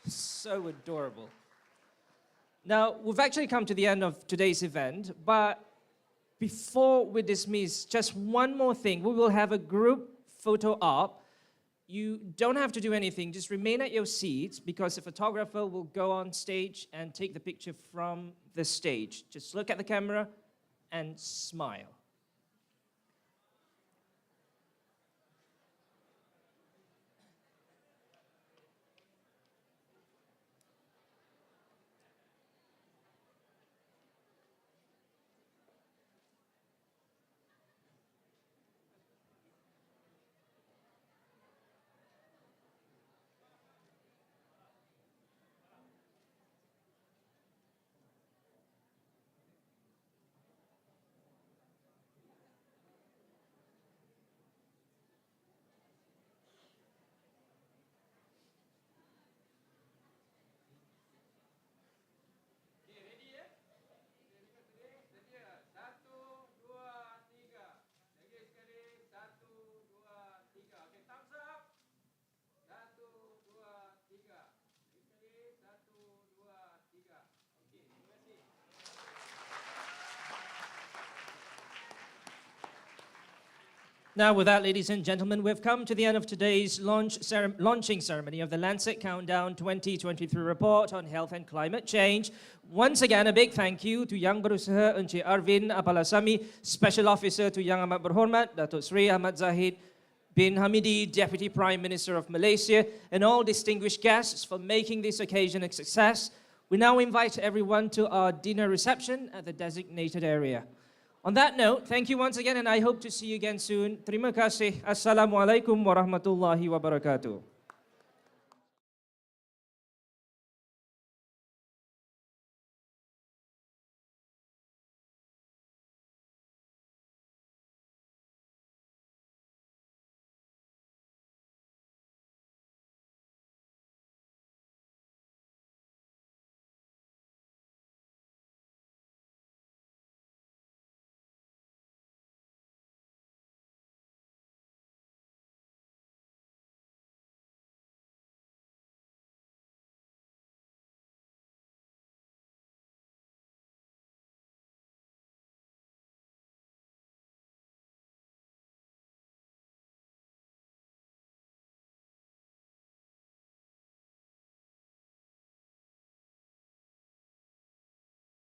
So adorable. Now, we've actually come to the end of today's event, but before we dismiss, just one more thing. We will have a group photo op. You don't have to do anything, just remain at your seats because the photographer will go on stage and take the picture from the stage. Just look at the camera and smile. Now, with that, ladies and gentlemen, we've come to the end of today's launching ceremony of the Lancet Countdown 2023 report on health and climate change. Once again, a big thank you to Yang Berusaha Encik Arvin Apalasami, Special Officer to Yang Amat Berhormat Datuk Seri Ahmad Zahid bin Hamidi, Deputy Prime Minister of Malaysia, and all distinguished guests for making this occasion a success. We now invite everyone to our dinner reception at the designated area. On that note, thank you once again, and I hope to see you again soon. Terima kasih. Assalamualaikum warahmatullahi wabarakatuh.